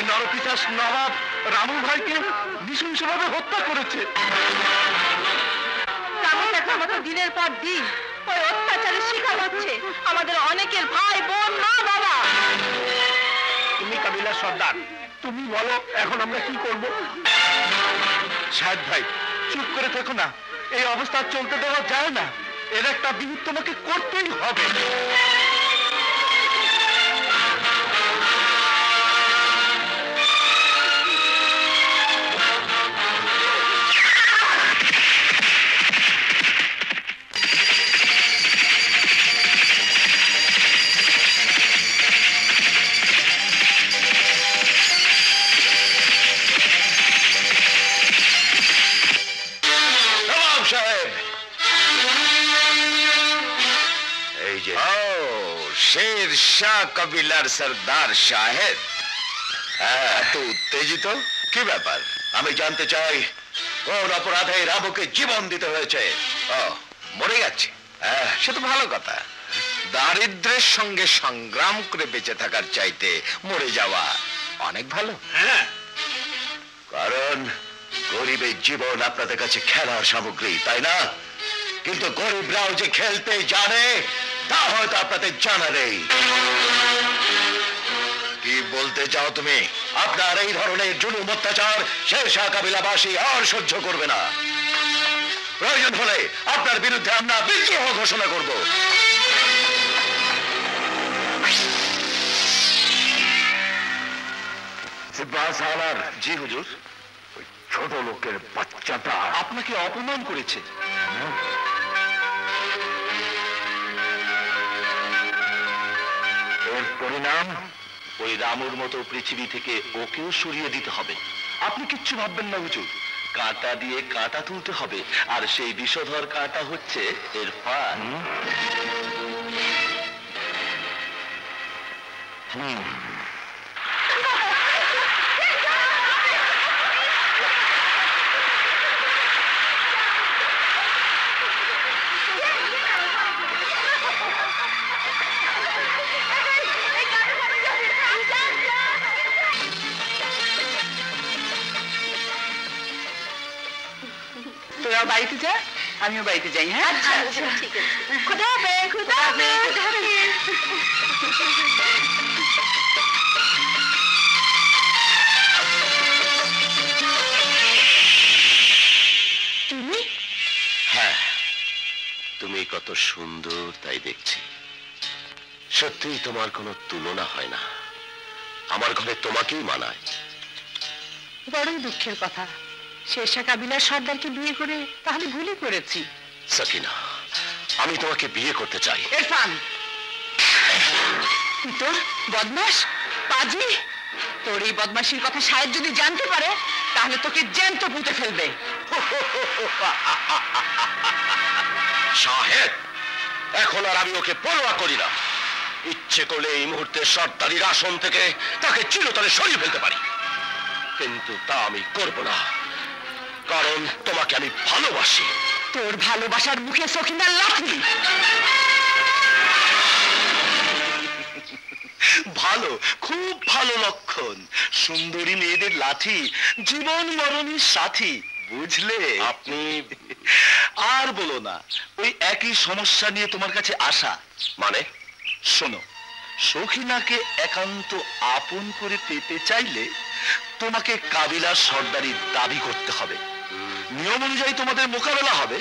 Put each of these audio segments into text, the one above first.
নরপিশাচ নবাব রামু ভাইকে নৃশংসভাবে হত্যা করেছে। আমাদের দিনের পর দিন ওই অত্যাচারের শিকার হচ্ছে আমাদের অনেকের ভাই বোন মা বাবা। তুমি কাবিলার সর্দার, তুমি বলো এখন আমরা কি করব? শাহেদ ভাই চুপ করে থেকো না, এই অবস্থা চলতে দেওয়া যায় না। এর একটা বিহিত তোমাকে করতেই হবে। शेर शाह कबिलार सरदार शाहेद, तो उत्तेजित কি ব্যাপার? আমি জানতে চাই কোন অপরাধে রাবুকে জীবন দিতে হয়েছে। মরে যাচ্ছে, সে তো ভালো কথা। দারিদ্র্যের সঙ্গে সংগ্রাম করে বেঁচে থাকার চাইতে মরে যাওয়া অনেক ভালো। কারণ গরিবের জীবন আপনাদের কাছে খেলার সামগ্রী, তাই না? কিন্তু গরিবরাও যে খেলতে জানে তা হয়তো আপনাদের জানা নেই। কি বলতে চাও তুমি? আপনার এই ধরনের জুলুম অত্যাচার শের শাহ কাবিলাবাসী আর সহ্য করবে না। প্রয়োজন হলে আপনার বিরুদ্ধে আমরা বিদ্রোহ ঘোষণা করব। জি হুজুর। ওই ছোট লোকের বাচ্চাটা আপনাকে অপমান করেছে। এর পরিণাম ওই রামুর মতো পৃথিবী থেকে ওকেও সরিয়ে দিতে হবে। আপনি কিচ্ছু ভাববেন না হুজুর, কাঁটা দিয়ে কাঁটা তুলতে হবে, আর সেই বিষধর কাঁটা হচ্ছে ইরফান। তোরাও বাড়িতে যা, আমিও বাড়িতে যাই। হ্যাঁ ঠিক আছে, খুদা হাফেজ। খুদা হাফেজ। তুমি? হ্যাঁ, তুমি কত সুন্দর তাই দেখছি। সত্যিই তোমার কোনো তুলনা হয় না। আমার ঘরে তোমাকেই মানায়। বড়ই দুঃখের কথা, শের শাহ কাবিলার সর্দারকে বিয়ে করে তাহলে ভুলই করেছি। সাকিনা, আমি তোমাকে বিয়ে করতে চাই। ইরফান, তোর বদমাশ পাজি, তোর এই বদমাশির কথা শাহেদ যদি জানতে পারে তাহলে তোকে জ্যান্ত পুঁতে ফেলবে। শাহেদ, এখন আর আমি ওকে পরোয়া করি না। ইচ্ছে করলে এই মুহূর্তে সর্দারির আসন থেকে তাকে চিরতরে সরিয়ে ফেলতে পারি, কিন্তু তা আমি করব না, কারণ তোমাকে আমি ভালোবাসি। তোর ভালোবাসার মুখে সখিনার লাঠি। ভালো, খুব ভালো লক্ষণ। সুন্দরী মেয়েদের লাঠি জীবন মরণের সাথী, বুঝলে? আপনি আর বলো না, ওই একই সমস্যা নিয়ে তোমার কাছে আসা। মানে? শোনো, সখিনাকে একান্ত আপন করে পেতে চাইলে তোমাকে কাবিলার সর্দারি দাবি করতে হবে। নিয়ম অনুযায়ী তোমাদের মোকাবেলা হবে,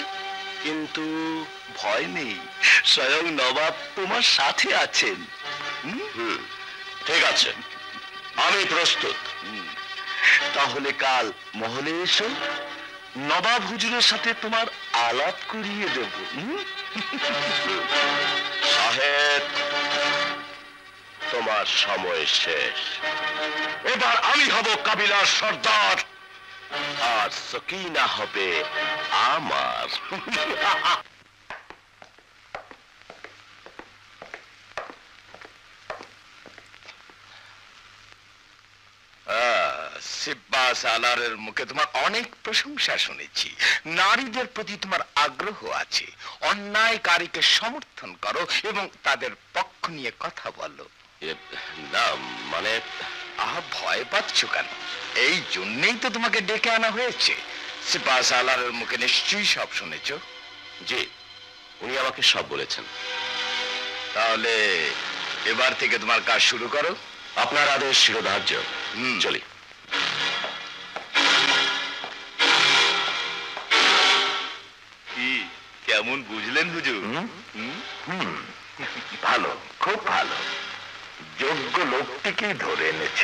কিন্তু ভয় নেই, স্বয়ং নবাব তোমার সাথে আছেন। ঠিক আছে, আমি প্রস্তুত। তাহলে কাল মহলে এসো, নবাব হুজুরের সাথে তোমার আলাপ করিয়ে দেব। সাহেব, তোমার সময় শেষ। এবার আমি হব কাবিলার সর্দার, আর সকিনা হবে আমার। সিব্বা সালারের মুখে তোমার অনেক প্রশংসা শুনেছি। নারীদের প্রতি তোমার আগ্রহ আছে, অন্যায়কারীকে সমর্থন করো এবং তাদের পক্ষ নিয়ে কথা বলো। না মানে ভয় পাচ্ছ কেন? এই জন্যই তো তোমাকে ডেকে আনা হয়েছে। সিব্বা সালারের মুখে নিশ্চয়ই সব শুনেছ। জি, উনি আমাকে সব বলেছেন। তাহলে এবার থেকে তোমার কাজ শুরু করো। আপনার আদেশ শিরোধার্য। চলি। কি কেমন বুঝলেন হুজুর? ভালো, খুব ভালো। যোগ্য লোকটিকেই ধরে এনেছ।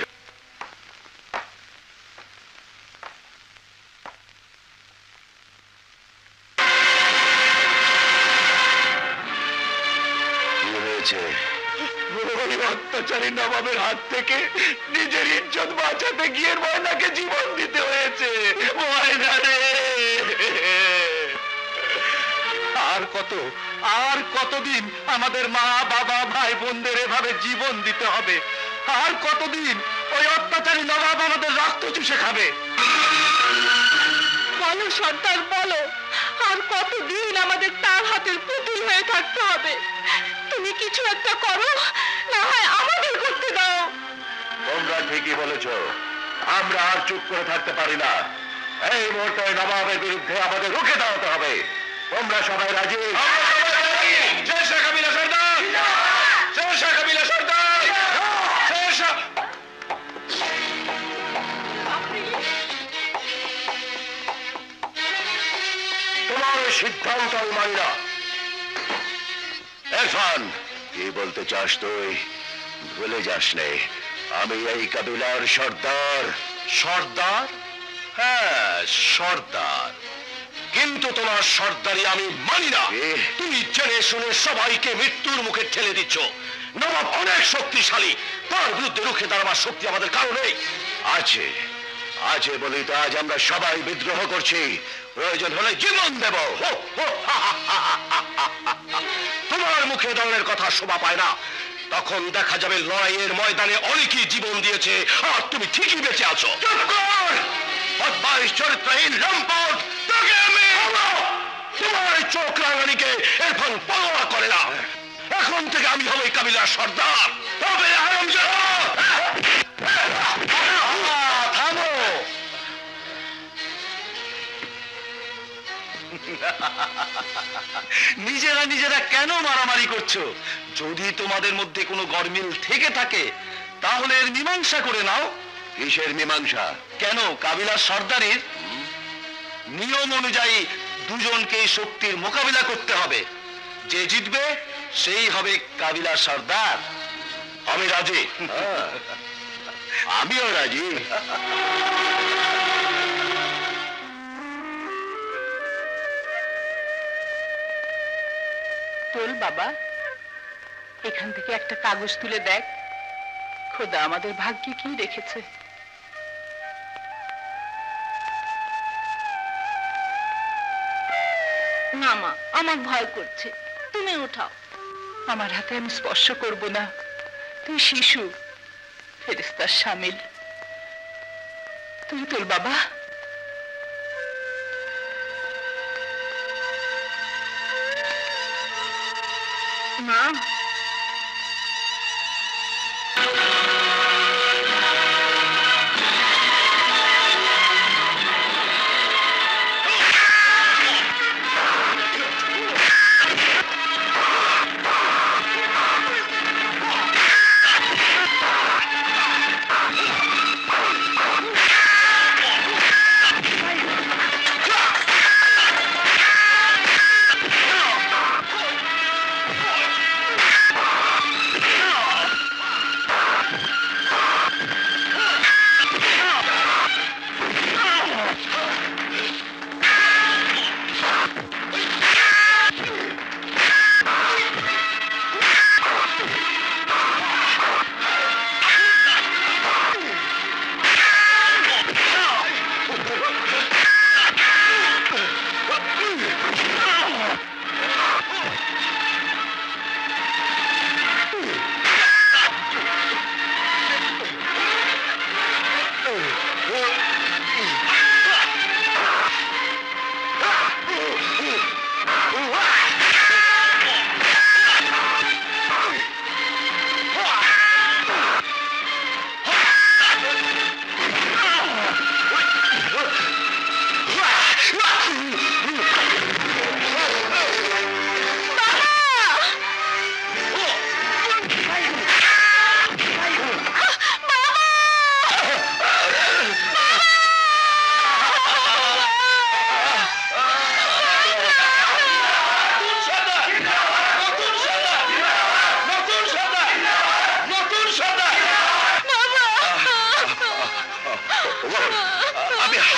কি হয়েছে? অত্যাচারী নবাবের হাত থেকে নিজের ইজ্জত বাঁচাতে গিয়ে ময়নাকে জীবন দিতে হয়েছে। ময়না রে! আর কতদিন আমাদের মা বাবা ভাই বোনদের এভাবে জীবন দিতে হবে? আর কতদিন ওই অত্যাচারী নবাব আমাদের রক্ত চুষে খাবে? বলো সর্দার, বলো, আর কতদিন আমাদের তার হাতের পুতুল হয়ে থাকতে হবে? তুমি কিছু একটা করো, না হয় আমাদের করতে দাও। তোমরা ঠিকই বলেছ, আমরা আর চুপ করে থাকতে পারি না। এই মুহূর্তে নবাবের বিরুদ্ধে আমাদের রুখে দাঁড়াতে হবে। তোমরা সবাই রাজি? তোমার সিদ্ধান্ত আমি মানি না। এখন কি বলতে চাস তুই? ভুলে যাস নে, আমি এই কাবিলার সর্দার। সর্দার? হ্যাঁ, সর্দার। কিন্তু তোমার সর্দারি আমি মানি না। তুমি জেনে শুনে সবাইকে মৃত্যুর মুখে ঠেলে দিচ্ছ। নবাব অনেক শক্তিশালী, তার বিরুদ্ধে রুখে দাঁড়াবার শক্তি আমাদের কারো নেই। আছে, আছে বলেই তো আজ আমরা সবাই বিদ্রোহ করছি। প্রয়োজন হলে জীবন দেব। তোমার মুখে দাঁড়ানোর কথা শোভা পায় না। তখন দেখা যাবে লড়াইয়ের ময়দানে অনেকেই জীবন দিয়েছে, আর তুমি ঠিকই বেঁচে আছো। বদমাইশ চরিত্রহীন লম্পট, তোকে আমি তোমার চোখ রাঙানিকে এখন পরোয়া করে না। এখন থেকে আমি হব এই কাবিলার সর্দার। তবে হারামজাদা, থামো। নিজেরা কেন মারামারি করছো? যদি তোমাদের মধ্যে কোনো গরমিল থেকে থাকে তাহলে এর মীমাংসা করে নাও। কিসের মীমাংসা? কেন, কাবিলার সর্দারের নিয়ম অনুযায়ী দুজনকে শক্তির মোকাবিলা করতে হবে। যে জিতবে সেই হবে কাবিলার সর্দার। আমি রাজি। আমিও রাজি। তোল বাবা, এখান থেকে একটা কাগজ তুলে দেখ। খোদা আমাদের ভাগ্যে কি রেখেছে। না মা, আমার ভয় করছে, তুমি উঠাও। আমার হাতে আমি স্পর্শ করব না। তুই শিশু, ফেরেশতার শামিল। তুই তোল বাবা। মা,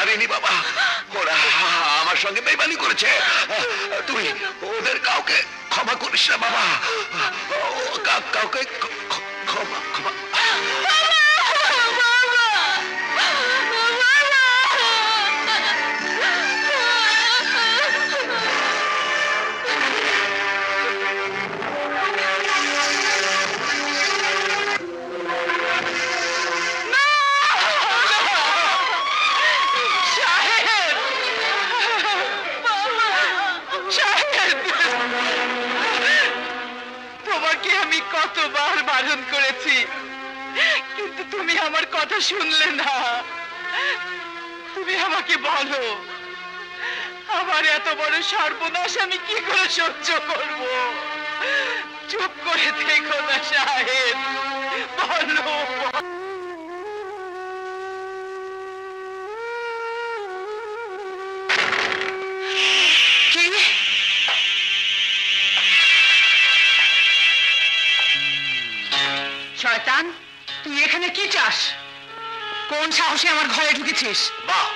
পারিনি বাবা, ওরা আমার সঙ্গে বেইমানি করেছে। তুই ওদের কাউকে ক্ষমা করিস না বাবা, কাউকে ক্ষমা ক্ষমা। তোমাকে আমি কতবার বারণ করেছি, কিন্তু তুমি আমার কথা শুনলে না। তুমি আমাকে বলো, আমার এত বড় সর্বনাশ আমি কি করে সহ্য করব? চুপ করে দেখো না সাহেব, বলো। শয়তান, তুই এখানে কি চাস? কোন সাহসে আমার ঘরে ঢুকেছিস? বাহ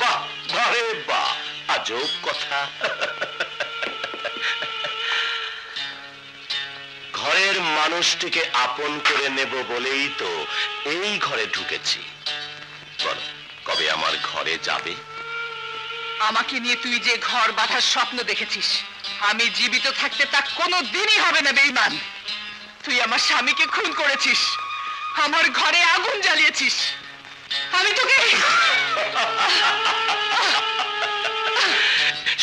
বাহ বারে বাহ, আজব কথা। ঘরের মানুষটিকে আপন করে নেব বলেই তো এই ঘরে ঢুকেছি। বলো, কবে আমার ঘরে যাবে? আমাকে নিয়ে তুই যে ঘর বাঁধার স্বপ্ন দেখেছিস, আমি জীবিত থাকতে তা কোনো দিনই হবে না বেঈমান। তুই আমার স্বামীকে খুন করেছিস, আমার ঘরে আগুন জ্বালিয়েছিস। আমি তোকে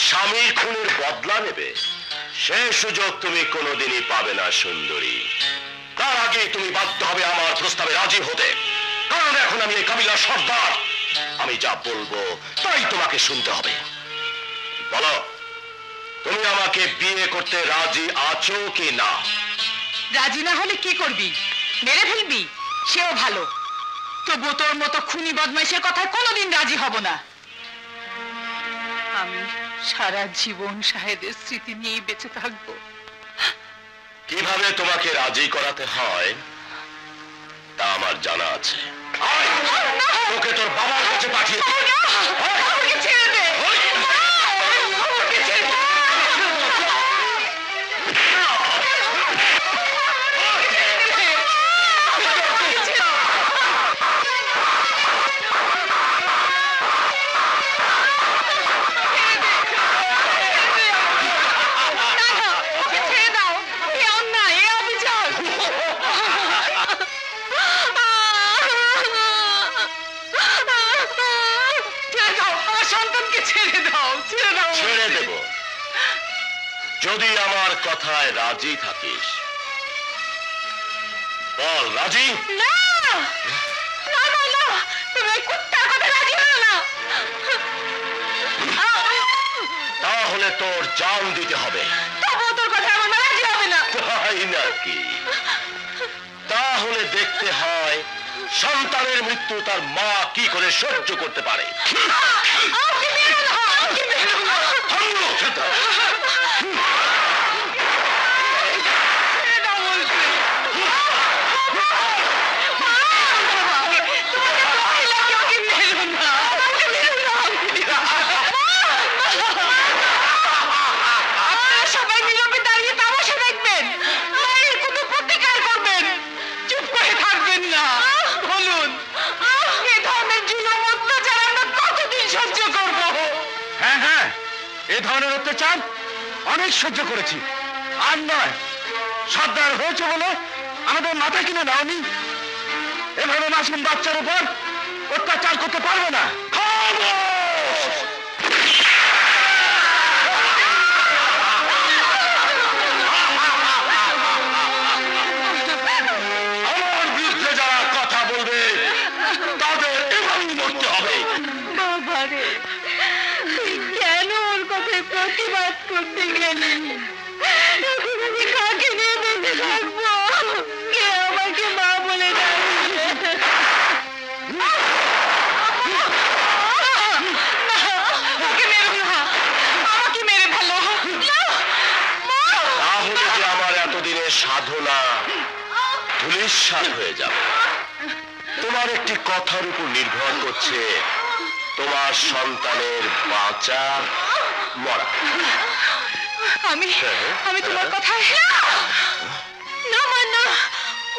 স্বামীর খুনের বদলা নেবে, সে সুযোগ তুমি কোনোদিনই পাবে না সুন্দরী। তার আগে তুমি বাধ্য হবে আমার প্রস্তাবে রাজি হতে, কারণ এখন আমি এই কাবিলার সর্দার। আমি যা বলবো তাই তোমাকে শুনতে হবে। বলো, তুমি আমাকে বিয়ে করতে রাজি আছো কি না? রাজি না হলে কি করবি? মেরে ফেলবি? সেও ভালো, তবু তোর মতো খুনি বদমাইশের কথায় কোনোদিন রাজি হব না। আমি সারা জীবন শাহেদের স্মৃতি নিয়েই বেঁচে থাকবো। কিভাবে তোমাকে রাজি করাতে হয় তা আমার জানা আছে। আয়, তোকে তোর বাবার কাছে পাঠিয়ে দিই। আমাকে ছেড়ে দে। আমাকে ছেড়ে দে। ছেড়ে দেব যদি আমার কথায় রাজি থাকিস। বল, রাজি? না না না না, তুমি এই কুত্তার কথা রাজি হও না। তাহলে তোর জান দিতে হবে। তবুও তোর কথা আমার মা রাজি হবে না। তাই নাকি? তাহলে দেখতে হয় সন্তানের মৃত্যু তার মা কি করে সহ্য করতে পারে। আমাকে মেরো না, আমাকে মেরো না। ছেড়ে দাও বলছি। তোমাকে দোহাই লাগে, আমাকে মেরো না, আমাকে মেরো না। আপনারা সবাই নীরবে দাঁড়িয়ে তামাশা দেখবেন, মায়ের কোনো প্রতিকার করবেন, চুপ করে থাকবেন না। বলুন, এ ধরনের জুলুম অত্যাচার আমরা কতদিন সহ্য করব? হ্যাঁ হ্যাঁ, এ ধরনের অত্যাচার অনেক সহ্য করেছি। আর নয়, সর্দার হয়েছে বলে আমাদের মাথা কিনে নাওনি। এভাবে মাসুম বাচ্চার উপর অত্যাচার করতে পারবে না। আমার বিরুদ্ধে যারা কথা বলবে তাদের এভাবেই মরতে হবে। বাবারে, তুই কেন ওর কথায় প্রতিবাদ করতে গেলি? এখন আমি কাকে নিয়ে বেঁচে থাকবো? কে আমাকে মা বলে ডাকবে? ওকে মেরো না, আমাকে মেরে ফেলো। তাহলে যে আমার এতদিনের সাধনা ধূলিসাৎ হয়ে যাবে। তোমার একটি কথার উপর নির্ভর করছে তোমার সন্তানের বাঁচা মরা। আমি আমি তোমার কথায় না মা, না,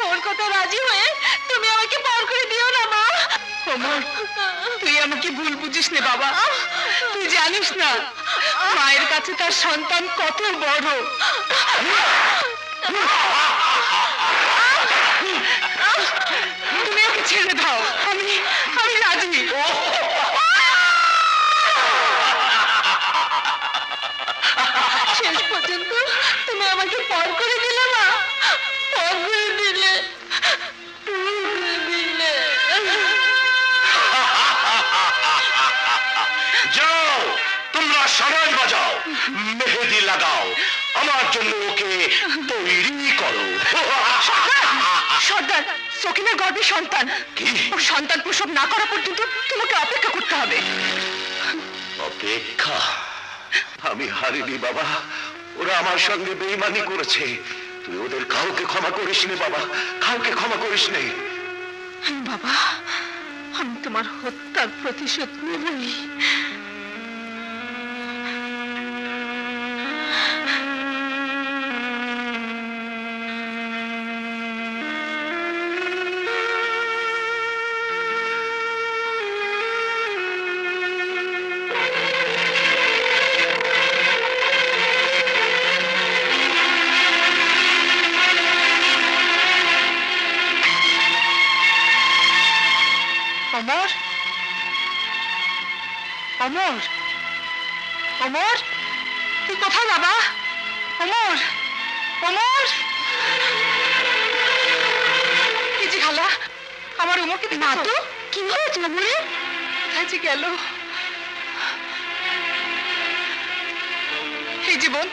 ওর কথা রাজি হয়ে তুমি আমাকে পার করে দিও না মা। ওমর, তুই আমাকে ভুল বুঝিস না বাবা। তুই জানিস না মায়ের কাছে তার সন্তান কত বড়। তুমি ওকে ছেড়ে দাও, আমি আমি রাজি। শেষ পর্যন্ত তুমি আমাকে পর করে দিলে মা, পর করে দিলে, যাও তোমরা সবাই বাজাও, মেহেদি লাগাও, আমার জন্য ওকে তৈরি করো। সর্দার, সকিনের গর্ভে সন্তান, ওর সন্তান প্রসব না করা পর্যন্ত তোমাকে অপেক্ষা করতে হবে। অপেক্ষা? আমি হারিনি বাবা, ওরা আমার সঙ্গে বেঈমানি করেছে। তুই ওদের কাউকে ক্ষমা করিস নে বাবা, কাউকে ক্ষমা করিস নে। বাবা, আমি তোমার হত্যার প্রতিশোধ নেবই। অমর, অমর, অমর, তুই কোথায় বাবা? অমর, অমর, কি যে খালা, আমার অমরকে না তো কি হয়েছে? অমরে কোথায় যে গেল? এই জীবন,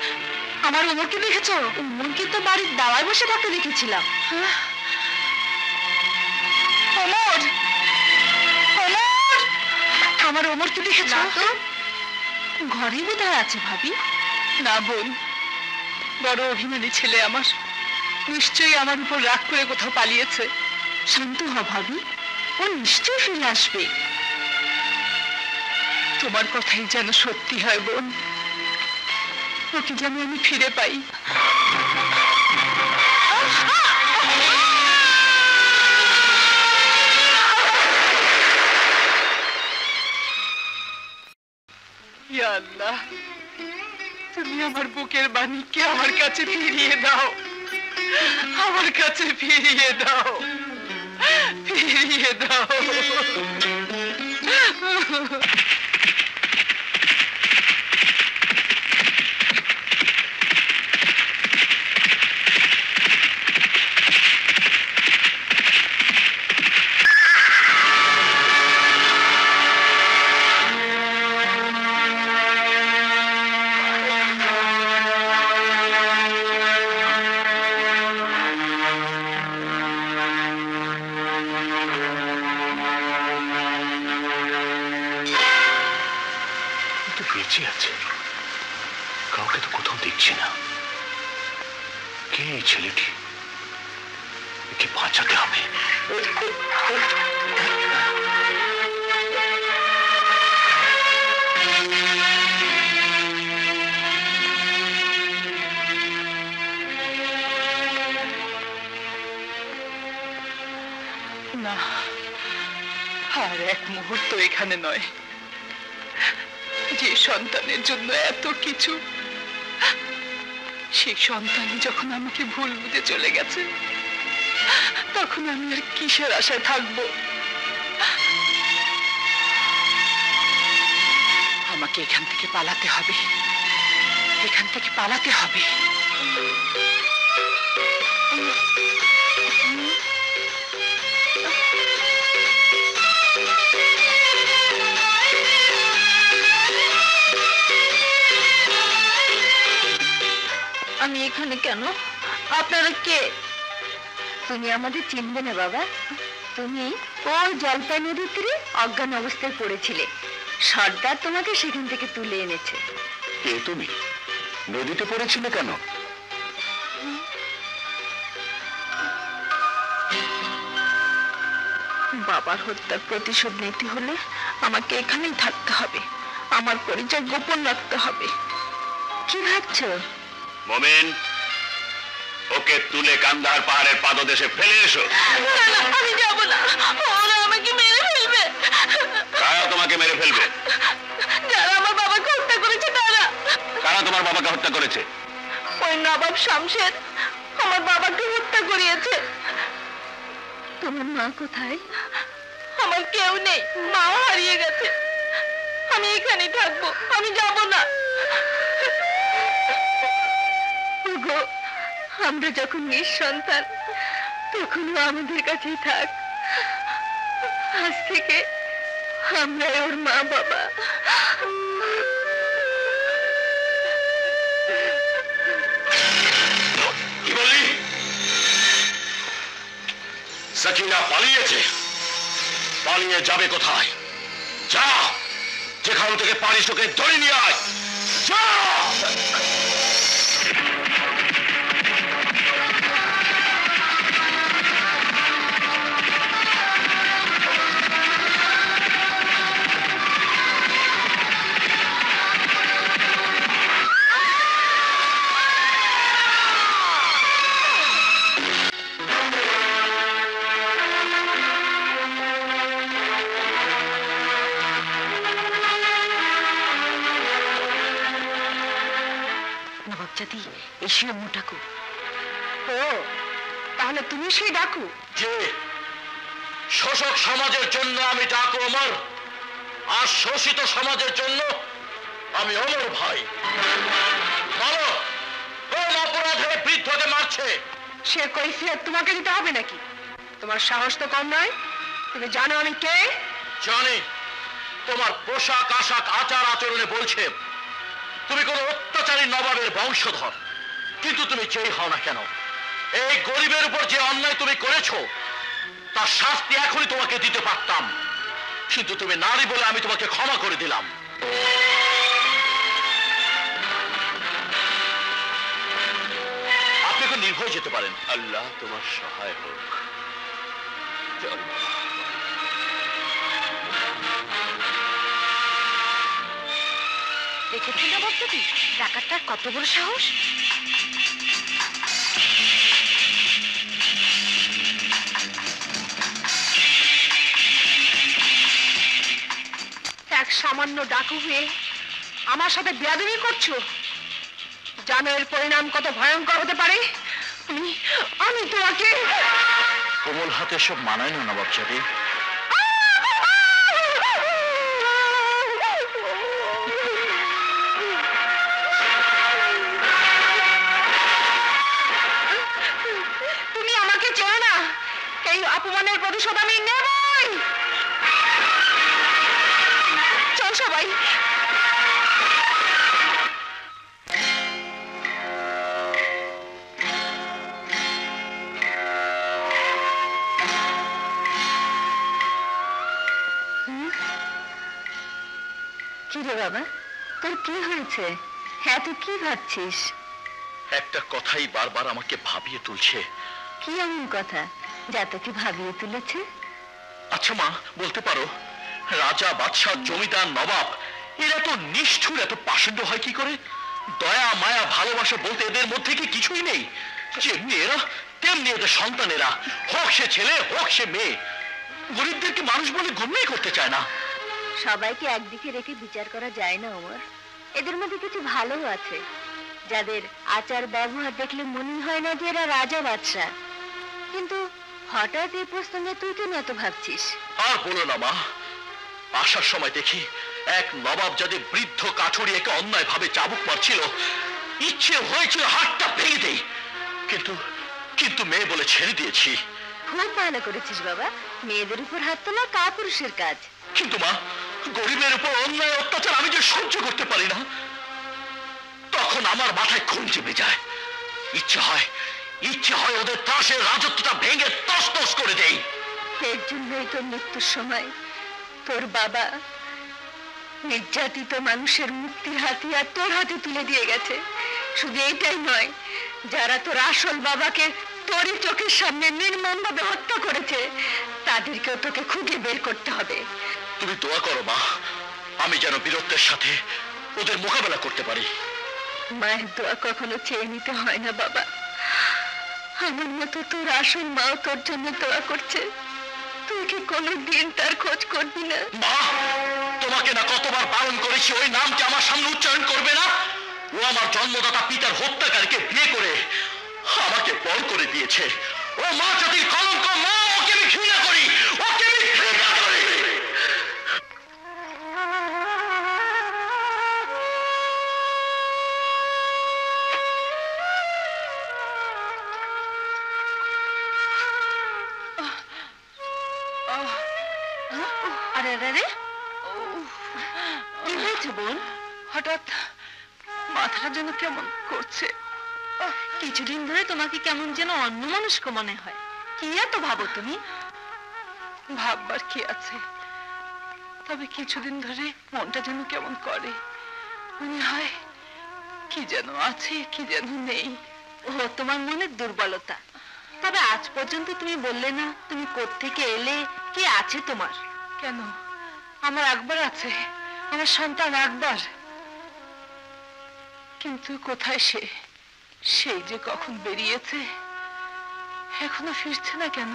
আমার অমরকে দেখেছ? অমরকে তো বাড়ির দাওয়ায় বসে থাকতে দেখেছিলাম। অমর, আমার অমরকে দেখেছ? ঘরে বোধহয় আছে ভাবি। না বোন, বড় অভিমানী ছেলে আমার, নিশ্চয়ই আমার উপর রাগ করে কোথাও পালিয়েছে। শান্ত হ ভাবি, ও নিশ্চয়ই ফিরে আসবে। তোমার কথাই যেন সত্যি হয় বোন, ওকে যেন আমি ফিরে পাই। ইয়া আল্লাহ, তুমি আমার বুকের বাণীকে আমার কাছে ফিরিয়ে দাও, আমার কাছে ফিরিয়ে দাও, ফিরিয়ে দাও। বেঁচে আছে, কাউকে তো কোথাও দেখছি না। কে এই ছেলেটি? একে বাঁচাতে হবে। না, আর এক মুহূর্ত এখানে নয়। যে সন্তানের জন্য এত কিছু, সেই সন্তান যখন আমাকে ভুল বুঝে চলে গেছে, তখন আমি আর কিসের আশায় থাকবো? আমাকে এখান থেকে পালাতে হবে, এখান থেকে পালাতে হবে। আমি এখানে কেন? আপনারা কে? তুমি আমাদের চিনবে না বাবা। তুমি ওই জলপাই নদীর তীরে অজ্ঞান অবস্থায় পড়েছিলে, সর্দার তোমাকে সেখান থেকে তুলে এনেছে। কে তুমি? নদীতে পড়েছিলে কেন? বাবার হত্যার প্রতিশোধ নিতে হলে আমাকে এখানেই থাকতে হবে, আমার পরিচয় গোপন রাখতে হবে। কি ভাবছো? মোমেন, ওকে তুলে কান্দাহার পাহাড়ের পাদদেশে ফেলে এসো। আমি যাব না, ওরা আমাকে মেরে ফেলবে। কারা তোমাকে মেরে ফেলবে? যারা আমার বাবাকে হত্যা করেছে তারা। কারা তোমার বাবাকে হত্যা করেছে? ওই নবাব শামশের আমার বাবাকে হত্যা করিয়েছে। তোমার মা কোথায়? আমার কেউ নেই, মাও হারিয়ে গেছে। আমি এখানেই থাকবো, আমি যাব না। ওগো, আমরা যখন নিঃসন্তান তখনও আমাদের কাছেই থাক। আজ থেকে আমরা ওর মা বাবা। কি বললি? সাকিনা পালিয়েছে? পালিয়ে যাবে কোথায়? যা, যেখান থেকে পারিস ওকে ধরে নিয়ে আয়। যা। নবাবজাদি, এসিও মোটাকু। ও, তাহলে তুমি সেই ডাকু? যে শোষক সমাজের জন্য আমি ডাকু অমর, আর শোষিত সমাজের জন্য আমি অমর ভাই। বলো, কোন অপরাধে বৃদ্ধকে মারছে? সে কৈফিয়ত তোমাকে দিতে হবে নাকি? তোমার সাহস তো কম নয়। তুমি জানো আমি কে? জানি। তোমার পোশাক আশাক আচার আচরণে বলছে তুমি কোন অত্যাচারী নবাবের বংশধর। কিন্তু তুমি যেই হও না কেন, এই গরিবের উপর যে অন্যায় তুমি করেছো তার শাস্তি এখনই তোমাকে দিতে পারতাম, কিন্তু তুমি নারী বলে আমি তোমাকে ক্ষমা করে দিলাম। আপনি এখন নির্ভয় যেতে পারেন। আল্লাহ তোমার সহায় হোক। চল বাবা। দেখেছেন নবাবজাদি, ডাকাতটার কত বড় সাহস! এক সামান্য ডাকু হয়ে আমার সাথে বেয়াদবি করছো? জানো এর পরিণাম কত ভয়ঙ্কর হতে পারে? আমি তোমাকে। কোমল হাতে সব মানায় না নবাবজাদি। তুমি আমাকে চেনো না, এই অপমানের প্রতিশোধ আমি নেবই। চল সবাই। কি রে বাবা, তোর কি হয়েছে? হ্যাঁ, তুই কি ভাবছিস? একটা কথাই বারবার আমাকে ভাবিয়ে তুলছে। কি এমন কথা যা তোকে ভাবিয়ে তুলেছে? আচ্ছা মা, বলতে পারো রাজা বাদশাহ জমিদার নবাব এরা তো নিষ্ঠুর, এত পাষণ্ড হয় কি করে? দয়া মায়া ভালোবাসা বলতে এদের মধ্যে কি কিছুই নেই? যেমনি এরা তেমনি এদের সন্তানেরা, হোক সে ছেলে হোক সে মেয়ে, গরিবদেরকে মানুষ বলে গণ্যই করতে চায় না। সবাইকে একদিকে রেখে বিচার করা যায় না ওমর। এদের মধ্যে কিছু ভালো আছে, যাদের আচার ব্যবহার দেখলে মনে হয় না যে এরা রাজা বাদশাহ। কিন্তু হঠাৎ এই প্রসঙ্গে তুই কেন এত ভাবছিস? আর বলো না মা, আসার সময় দেখি এক নবাব যাদের বৃদ্ধ কাঠুরি একে অন্যায় ভাবে চাবুক মারছিল, ইচ্ছে হয়েছিল হাতটা ভেঙে দেই, কিন্তু কিন্তু মেয়ে বলে ছেড়ে দিয়েছি। খুব ভালো করেছিস বাবা, মেয়েদের উপর হাত তোলা কাপুরুষের কাজ। কিন্তু মা, গরিবের উপর অন্যায় অত্যাচার আমি যে সহ্য করতে পারি না, তখন আমার মাথায় খুন চেপে যায়। ইচ্ছে হয় ওদের ত্রাসের রাজত্বটা ভেঙে তছনছ করে দেই। এর জন্যই তোর মৃত্যুর সময় তোর বাবা নির্যাতিত মানুষের মুক্তির হাতিয়ার তোর হাতে তুলে দিয়ে গেছে। শুধু এইটাই নয়, যারা তোর আসল বাবাকে তোরই চোখের সামনে নির্মমভাবে হত্যা করেছে, তাদেরকেও তোকে খুঁজে বের করতে হবে। তুমি দোয়া করো মা, আমি যেন বীরত্বের সাথে ওদের মোকাবেলা করতে পারি। মায়ের দোয়া কখনো চেয়ে নিতে হয় না বাবা। আমার মতো তোর আসল মাও তোর জন্য দোয়া করছে, তুই কি কোনোদিন তার খোঁজ করবি না? মা, তোমাকে না কতবার বারণ করেছি ওই নামকে আমার সামনে উচ্চারণ করবে না। ও আমার জন্মদাতা পিতার হত্যাকারীকে বিয়ে করে আমাকে পর করে দিয়েছে। ও মা জাতির কলঙ্ক। মা, ওকে আমি ঘৃণা করি, ওকে আমি ঘৃণা করি। আরে আরে আরে, কি হয়েছে বোন? হঠাৎ মাথাটা যেন কেমন করছে। কিছুদিন ধরে তোমাকে কেমন যেন অন্যমনস্ক মনে হয়। কি এত ভাবো তুমি? ভাববার কি আছে, তবে কিছুদিন ধরে মনটা যেন কেমন করে, মনে হয় কি যেন আছে কি যেন নেই। ও তোমার মনের দুর্বলতা। তবে আজ পর্যন্ত তুমি বললে না তুমি কোত্থেকে এলে, কি আছে তোমার? কেন, আমার আকবর আছে, আমার সন্তান আকবর। কিন্তু কোথায় সে? সেই যে কখন বেরিয়েছে, এখনো ফিরছে না কেন?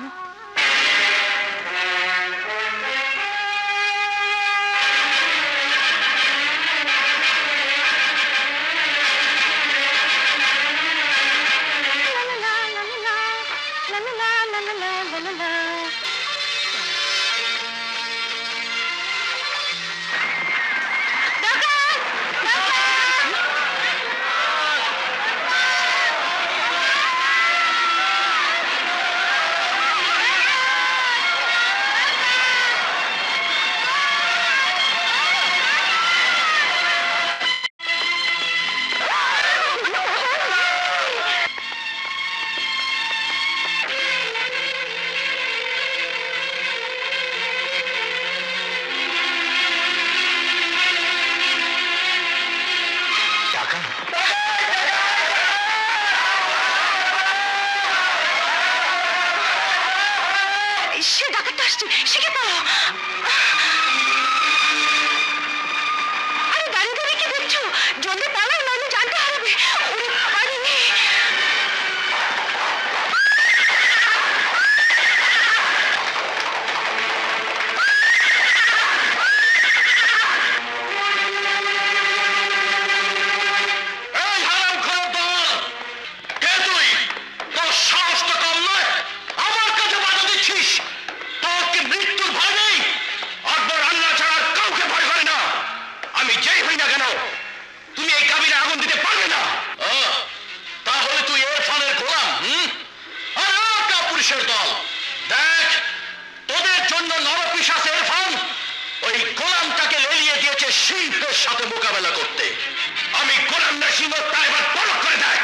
সে ডাকাতটা আসছে, শিখে পাও। আরে দাঁড়িয়ে দাঁড়িয়ে কি দেখছো? জলদি পালাও, নাহলে জানতে হারাবে। ওরে বাবারে! এই হারামখোর দল! কে তুই? তোর সাহস তো কম নয়, আমার কাছে বাধা দিচ্ছিস। তোর কি মৃত্যুর ভয় নেই? আকবর আল্লাহ ছাড়া আর কাউকে ভয় করে না। আমি যেই হই না কেন, তুমি এই কাবিলে আগুন দিতে পারবে না। তাহলে তুই ইরফানের গোলাম? আর কাপুরুষের দল! দেখ, তোদের জন্য নরপিশাচ ইরফান ওই গোলামটাকে লেলিয়ে দিয়েছে শিল্পের সাথে মোকাবেলা করতে। আমি গোলাম না সিংহ, তা এবার পরখ করে দেখ।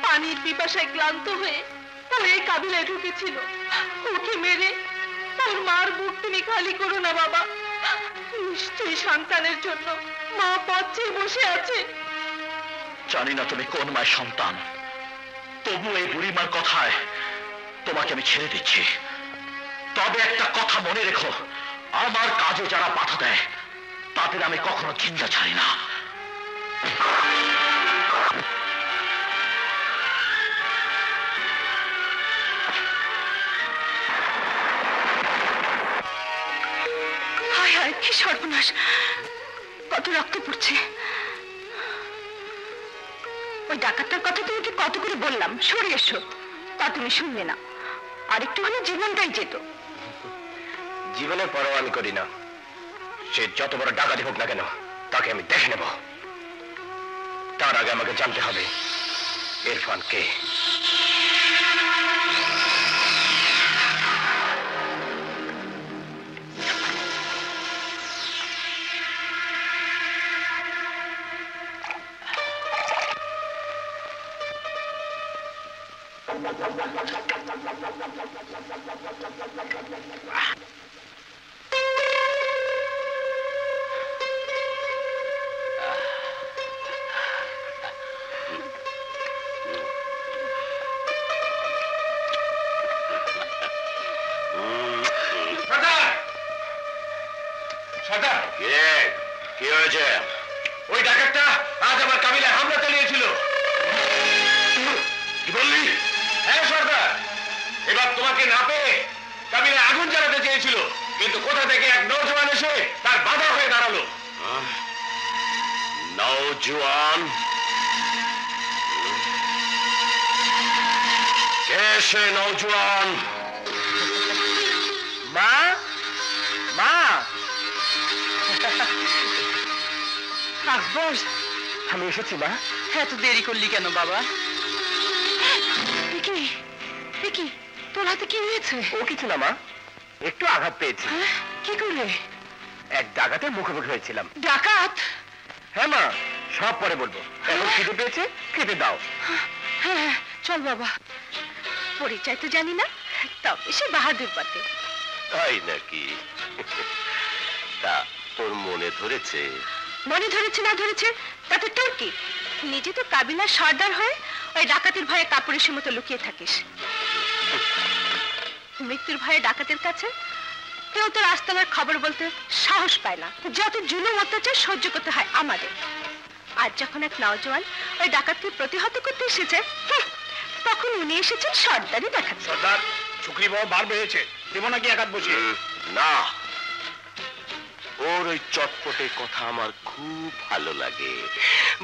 পানির পিপাসায় ক্লান্ত হয়ে ও এই কাবিলায় ঢুকেছিল। ওকে মেরে ওর মার বুক তুমি খালি করো না বাবা। নিশ্চয়ই সন্তানের জন্য মা পথ চেয়ে বসে আছে। জানি না তুমি কোন মায়ের সন্তান, তবু এই বুড়িমার কথায় তোমাকে আমি ছেড়ে দিচ্ছি। তবে একটা কথা মনে রেখো, আমার কাজে যারা বাধা দেয় তাদের আমি কখনো চিন্তা ছাড়ি না। হায় হায়, কি সর্বনাশ! কত রক্ত পড়ছে। ওই ডাকাতটার কথা তোমাকে কত করে বললাম, সরে এসো, তা তুমি শুনলে না। আর একটু হলে জীবনটাই যেত। জীবনের পরোয়া আমি করি না। সে যত বড় ডাকাতি হোক না কেন, তাকে আমি দেখে নেব। তার আগে আমাকে জানতে হবে ইরফান কে। সর্দার, কি হয়েছে? ওই ডাকাতটা আজ আমার কাবিলায় হামলা চালিয়েছিল। কি বললি? হ্যাঁ সর্দার, এবার তোমাকে না পেয়ে কাবিলায় আগুন জ্বালাতে চেয়েছিল, কিন্তু কোথা থেকে এক নৌজওয়ান এসে তার বাধা হয়ে দাঁড়ালো। নওজোয়ান? কে সে নওজোয়ান? মা, মা, আকবর, আমি এসেছি মা। এত দেরি করলি কেন বাবা? কি তোর হাতে কি হয়েছে? ও কিছু না মা, একটু আঘাত পেয়েছি। কি করে? এক ডাকাতের মুখোমুখি হয়েছিলাম। ডাকাত? হ্যাঁ মা, সব পরে বলবো, এখন খিদে পেয়েছে, খেতে দাও। হ্যাঁ, চল বাবা। পরিচয় তো জানি না, তবে সে বাহাদুর বটে। তাই নাকি? তা তোর মনে ধরেছে? মনে ধরেছে না ধরেছে তাতে তোর কি? নিজে তো কাবিলার সর্দার হয়ে ওই ডাকাতের ভয়ে কাপুরুষের মতো লুকিয়ে থাকিস। মৃত্যুর ভয়ে ডাকাতের কাছে কেউ তোর আস্তানার খবর বলতে সাহস পায় না। যত জুলুম অত্যাচার সহ্য করতে হয় আমাদের। আজ যখন এক নওজওয়ান ওই ডাকাতকে প্রতিহত করতে এসেছে, তখন উনি এসেছেন সর্দারি দেখাতে। সর্দার, শুকরি বাবা বার বেড়েছে, দেব নাকি আঘাত বসিয়ে? না, ওর ওই চটপটে কথা আমার খুব ভালো লাগে।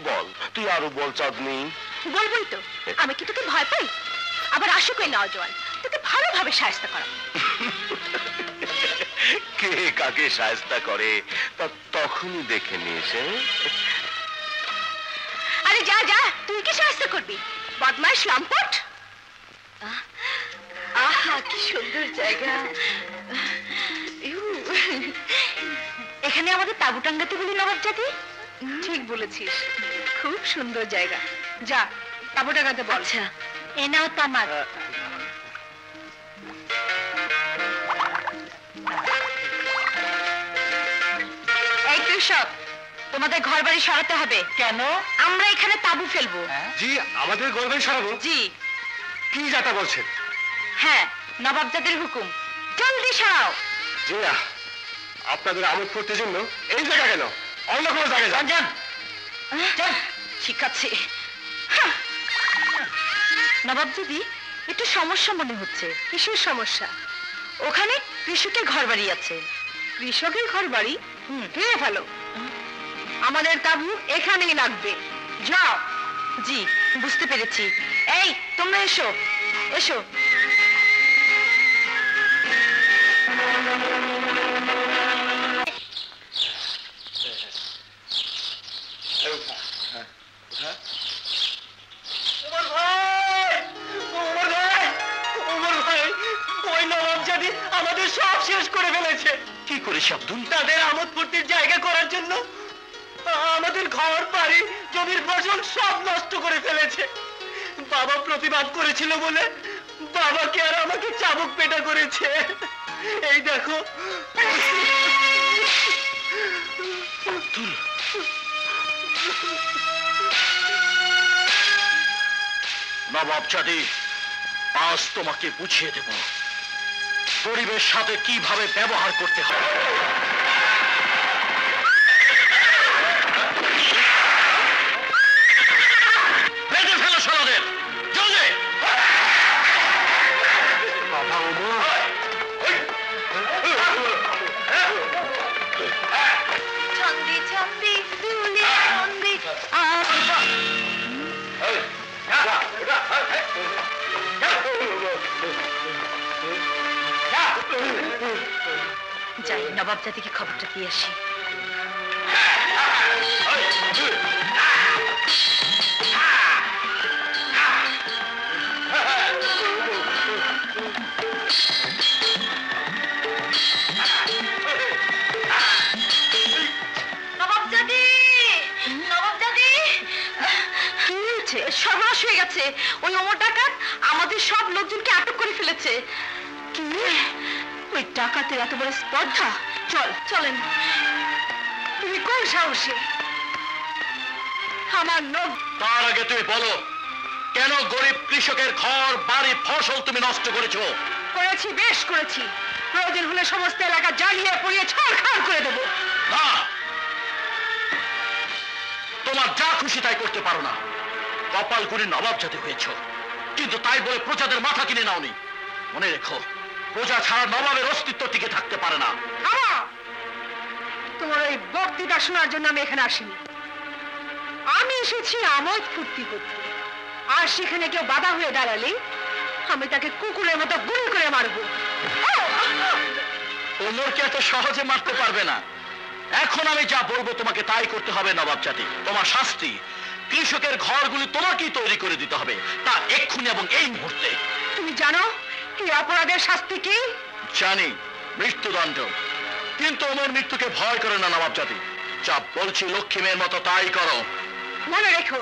বল, তুই আরো বল চাঁদনি। বলবই তো, আমি কি তোকে ভয় পাই? আবার আসুক ওই নওজওয়ান, তোকে ভালোভাবে সাহায্য করা। কে কাকে সাহায্য করে তা তখনই দেখে নিস। আরে যা যা, তুই কি সাহায্য করবি? বদমাইশ লম্পট। আহা, কি সুন্দর জায়গা। এখানে আমাদের তাঁবু টাঙ্গাতে বলি নবাব জাতি? ঠিক বলেছিস, খুব সুন্দর জায়গা। যা তাঁবু টাঙ্গাতে বল। আচ্ছা, এ নাও তামাক। এই কৃষক, তোমাদের ঘর বাড়ি সরাতে হবে। কেন? আমরা এখানে তাঁবু ফেলবো। জি, আমাদের গর্বে সরাবো? জি। কি যাতা বলছেন? হ্যাঁ, নবাবজাদের হুকুম, জলদি সরাও। জি না, আপনাদের আমোদ করতে জন্য এই জায়গা কেন, অন্য কোনো জায়গায় যান। যান, চল, শিখাচ্ছি। নবাবজাদি, একটু সমস্যা মনে হচ্ছে। কিসের সমস্যা? ওখানে কৃষকের ঘর বাড়ি আছে। কৃষকের ঘর বাড়ি? ভেঙে ফেলো। আমাদের তাঁবু এখানেই লাগবে। যাও। জি, বুঝতে পেরেছি। এই, তোমরা এসো এসো। আমাদের সব শেষ করে ফেলেছে। কি করিস আব্দুল? তাদের আমোদ ফুর্তির জায়গা করার জন্য আমাদের ঘর বাড়ি জমির ফসল সব নষ্ট করে ফেলেছে। বাবা প্রতিবাদ করেছিল বলে বাবাকে আর আমাকে চাবুক পেটা করেছে। এই দেখো। নবাব জাদি, আজ তোমাকে বুঝিয়ে দেব গরিবের সাথে কিভাবে ব্যবহার করতে হয়। যাই নবাব জাতিকে খবরটা দিয়ে আসি। সর্বনাশ হয়ে গেছে। ওই ওমর ডাকাত আমাদের সব লোকজনকে আটক করে ফেলেছে। কি? ওই ডাকাতের এত বড় স্পর্ধা! চলেন। তুমি কোন সাহসে আমার লোক? তার আগে তুমি বলো, কেন গরিব কৃষকের ঘর বাড়ি ফসল তুমি নষ্ট করেছো? করেছি, বেশ করেছি। প্রয়োজন হলে সমস্ত এলাকা জ্বালিয়ে পুড়িয়ে ছাড়খাড় করে দেবো। না, তোমার যা খুশি তাই করতে পারো না। কপাল করে নবাব জাতি হয়েছ, কিন্তু তাই বলে প্রজাদের মাথা কিনে নাওনি। মনে রেখো, প্রজা ছাড়া নবাবের অস্তিত্ব টিকে থাকতে পারে না। তোমার ওই বক্তৃতা শোনার জন্য আমি এখানে আসিনি। আমি এসেছি আমোদ ফুর্তি করতে। আর সেখানে কেউ বাধা হয়ে দাঁড়ালে আমি তাকে কুকুরের মতো গুলি করে মারবো। ওমরকে এত সহজে মারতে পারবে না। এখন আমি যা বলবো তোমাকে তাই করতে হবে নবাব জাতি। তোমার শাস্তি কৃষকের ঘরগুলি তোমাকেই তৈরি করে দিতে হবে, তা এক্ষুনি এবং এই মুহূর্তে। তুমি জানো এই অপরাধের শাস্তি কি? জানি, মৃত্যুদণ্ড। কিন্তু ওমর মৃত্যুকে ভয় করে না নবাব জাতি। যা বলছি লক্ষ্মী মেয়ের মতো তাই করো। মনে রেখো,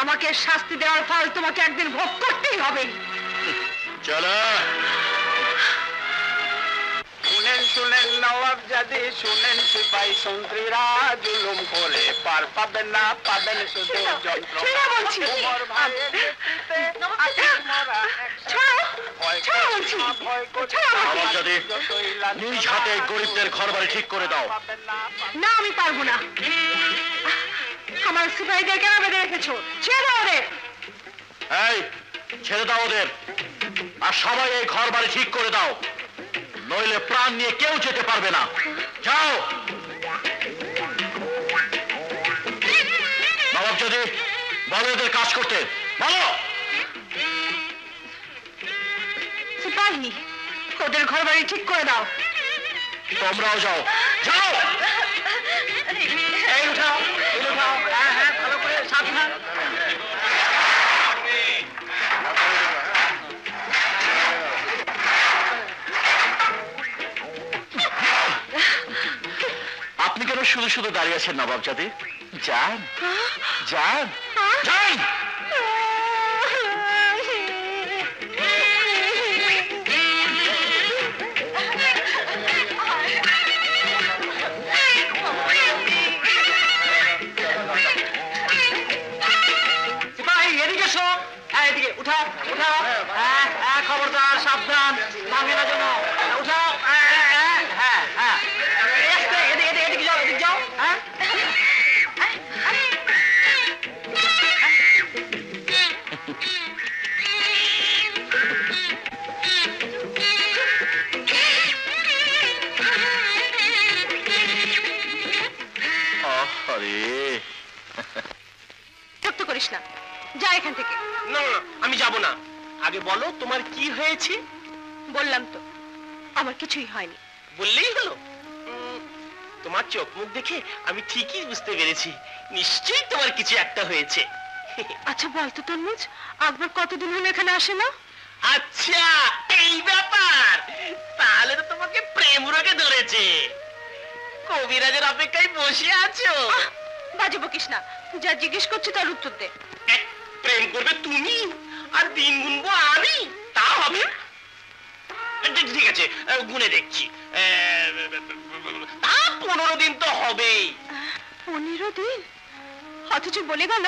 আমাকে শাস্তি দেওয়ার ফল তোমাকে একদিন ভোগ করতেই হবে। চলো। শুনেন নবাব জাদি, শুনেন সিপাই সন্ত্রীরা, জুলুম করে পার পাবেন না, পাবেন শুধু যন্ত্র। ওমর ভাইয়ের নেতৃত্বে নবাব জাতি, নিজ হাতে গরিবদের ঘর বাড়ি ঠিক করে দাও। না, আমি পারবো না। আমার সিপাহীদের কেন বেঁধে রেখেছো? ছেড়ে দাও ওদের। এই, ছেড়ে দাও ওদের। আর সবাই এই ঘর বাড়ি ঠিক করে দাও, নইলে প্রাণ নিয়ে কেউ যেতে পারবে না। যাও। নবাব জাতি, বলো ওদের কাজ করতে, বলো। সিপাহী, ওদের ঘর বাড়ি ঠিক করে দাও। তোমরাও যাও। যাও। এই উঠাও, হ্যাঁ হ্যাঁ, ভালো করে সাবধান। আপনি কেন শুধু শুধু দাঁড়িয়ে আছেন নবাব জাতি? যান, যান, যান। সিপাহী এদিকে এসো। হ্যাঁ, এদিকে উঠাও, উঠাও। হ্যাঁ হ্যাঁ, খবরদার, সাবধান, ভাঙে না যেন। উঠাও। হ্যাঁ হ্যাঁ হ্যাঁ হ্যাঁ, এদিকে যাও, এদিকে যাও। হ্যাঁ, করিস না, যা এখান থেকে। না না, আমি যাব না। আগে বলো তোমার কি হয়েছে? বললাম তো, আমার কিছুই হয়নি। বললেই হলো? তোমার চোখ মুখ দেখে আমি ঠিকই বুঝতে পেরেছি, নিশ্চয়ই তোমার কিছু একটা হয়েছে। আচ্ছা বলতো তরমুজ, আকবর কতদিন হলো এখানে আসে না? আচ্ছা, এই ব্যাপার। তাহলে তো তোমাকে প্রেম রোগে ধরেছে। কবিরাজের অপেক্ষায় বসে আছো। বাজে বকিস না, যা জিজ্ঞেস করছি তার উত্তর দে। প্রেম করবে তুমি আর দিন গুনবো আমি? তা হবে? ঠিক আছে, গুনে দেখছি। তা 15 দিন তো হবেই। 15 দিন? অথচ বলে গেল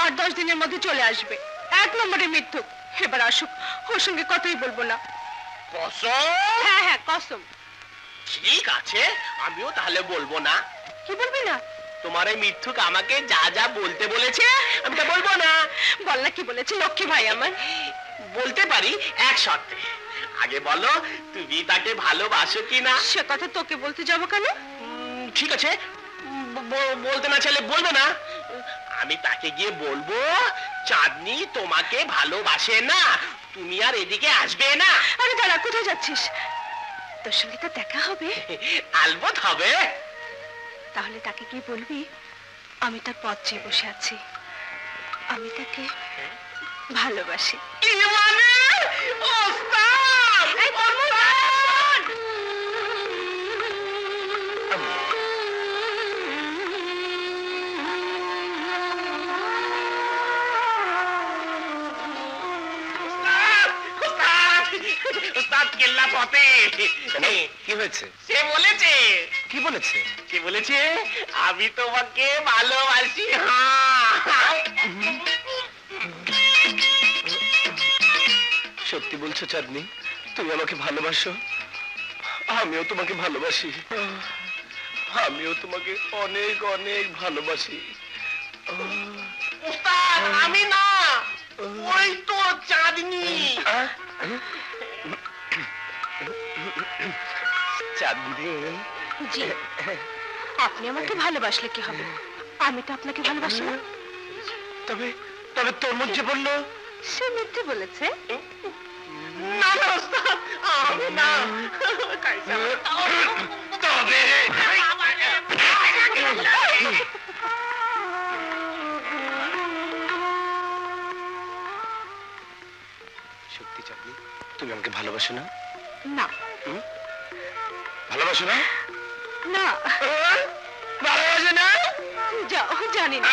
8-10 দিনের মধ্যে চলে আসবে। 1 নম্বরের মৃত্যু। এবার আসুক, ওর সঙ্গে কথাই বলবো না। কসম? হ্যাঁ হ্যাঁ, কসম। ঠিক আছে, আমিও তাহলে বলবো না। কি বলবি না? তোমার এই মিথ্যুক আমাকে যা যা বলতে বলেছে আমি তা বলবো না। বল না কি বলেছে লক্ষ্মী ভাই আমার। বলতে পারি এক শর্তে। আগে বলো তুমি তাকে ভালোবাসো কিনা? সে কথা তোকে বলতে যাবো কেন? ঠিক আছে, বলতে না চাইলে বলবে না। আমি তাকে গিয়ে বলবো চাঁদনি তোমাকে ভালোবাসে না, তুমি আর এদিকে আসবে না। আরে দাঁড়া, কোথায় যাচ্ছিস? তোর সঙ্গে তো দেখা হবে। আলবত হবে। তাহলে তাকে কি বলবি আমি তার পথ চেয়ে বসে আছি, আমি তাকে ভালোবাসি। কি মানে? ওস্তাদ! ওস্তাদ! ওস্তাদ কেল্লা পথে। কি হয়েছে? সে বলেছে, কি বলেছে? সে বলেছে আমি তোমাকে ভালোবাসি। হ্যাঁ। সত্যি বলছো চাঁদনি? তুমি আমাকে ভালোবাসো? আমিও তোমাকে ভালোবাসি। আমিও তোমাকে অনেক অনেক ভালোবাসি। ওস্তাদ আমি না, ওই তো চাঁদনি। চাঁদনি, জি, আপনি আমাকে ভালোবাসলে কি হবে, আমি তো আপনাকে ভালোবাসি না। তবে তবে তোর মধ্যে বললো সে মিথ্যে বলেছে। না না ওস্তাদ, আমি না। তবে সত্যি চাঁদনি, তুমি আমাকে ভালোবাসো না? না ভালোবাসো না? না, ভালোবাসো না? যাও, জানি না।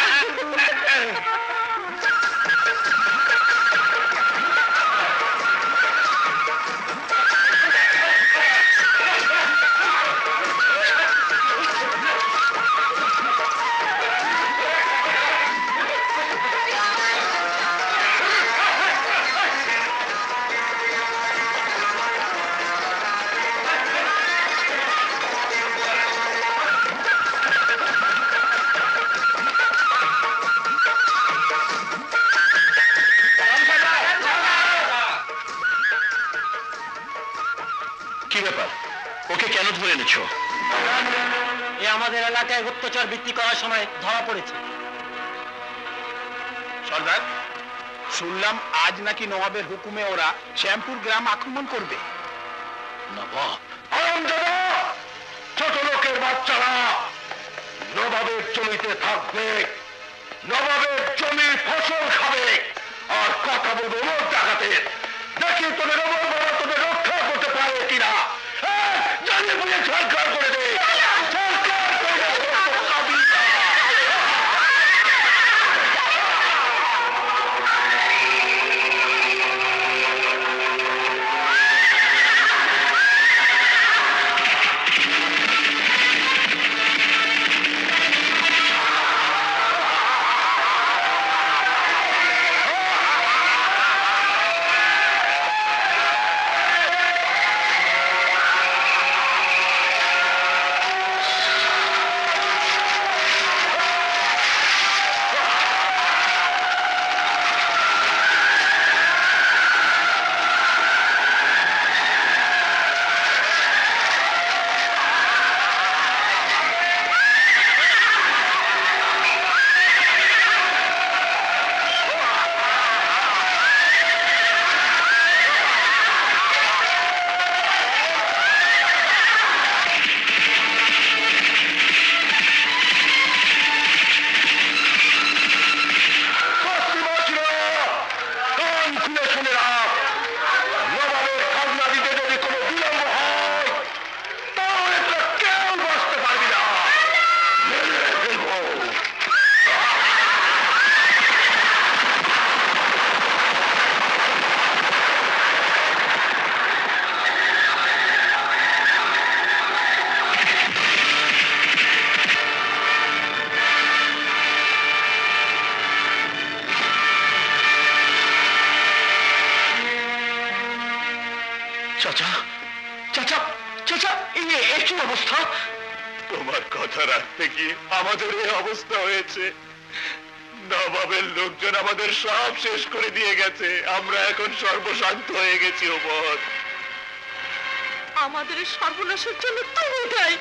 কি ব্যাপার? ওকে কেন ধরে এনেছো? এ আমাদের এলাকায় অত্যাচার বৃদ্ধি করার সময় ধরা পড়েছে। সর্দার, শুনলাম আজ নাকি নবাবের হুকুমে ওরা শ্যামপুর গ্রাম আক্রমণ করবে। নবাব? ছোট লোকের বাচ্চারা নবাবের জমিতে থাকবে, নবাবের জমির ফসল খাবে, আর কথা বলবে ওর জায়গাতে। দেখি তোদের নবাব বাবা তোদের রক্ষা করতে পারে কিনা। জানিয়ে বুঝে সরকার করে দে। সরকার করে দে। চাচা, চাচা, চাচা, এই কি অবস্থা? তোমার কথা রাখতে গিয়ে আমাদের এই অবস্থা হয়েছে। নবাবের লোকজন আমাদের সব শেষ করে দিয়ে গেছে। আমরা এখন সর্বশান্ত হয়ে গেছি। ওপর আমাদের এই সর্বনাশের জন্য তুমি দায়ী।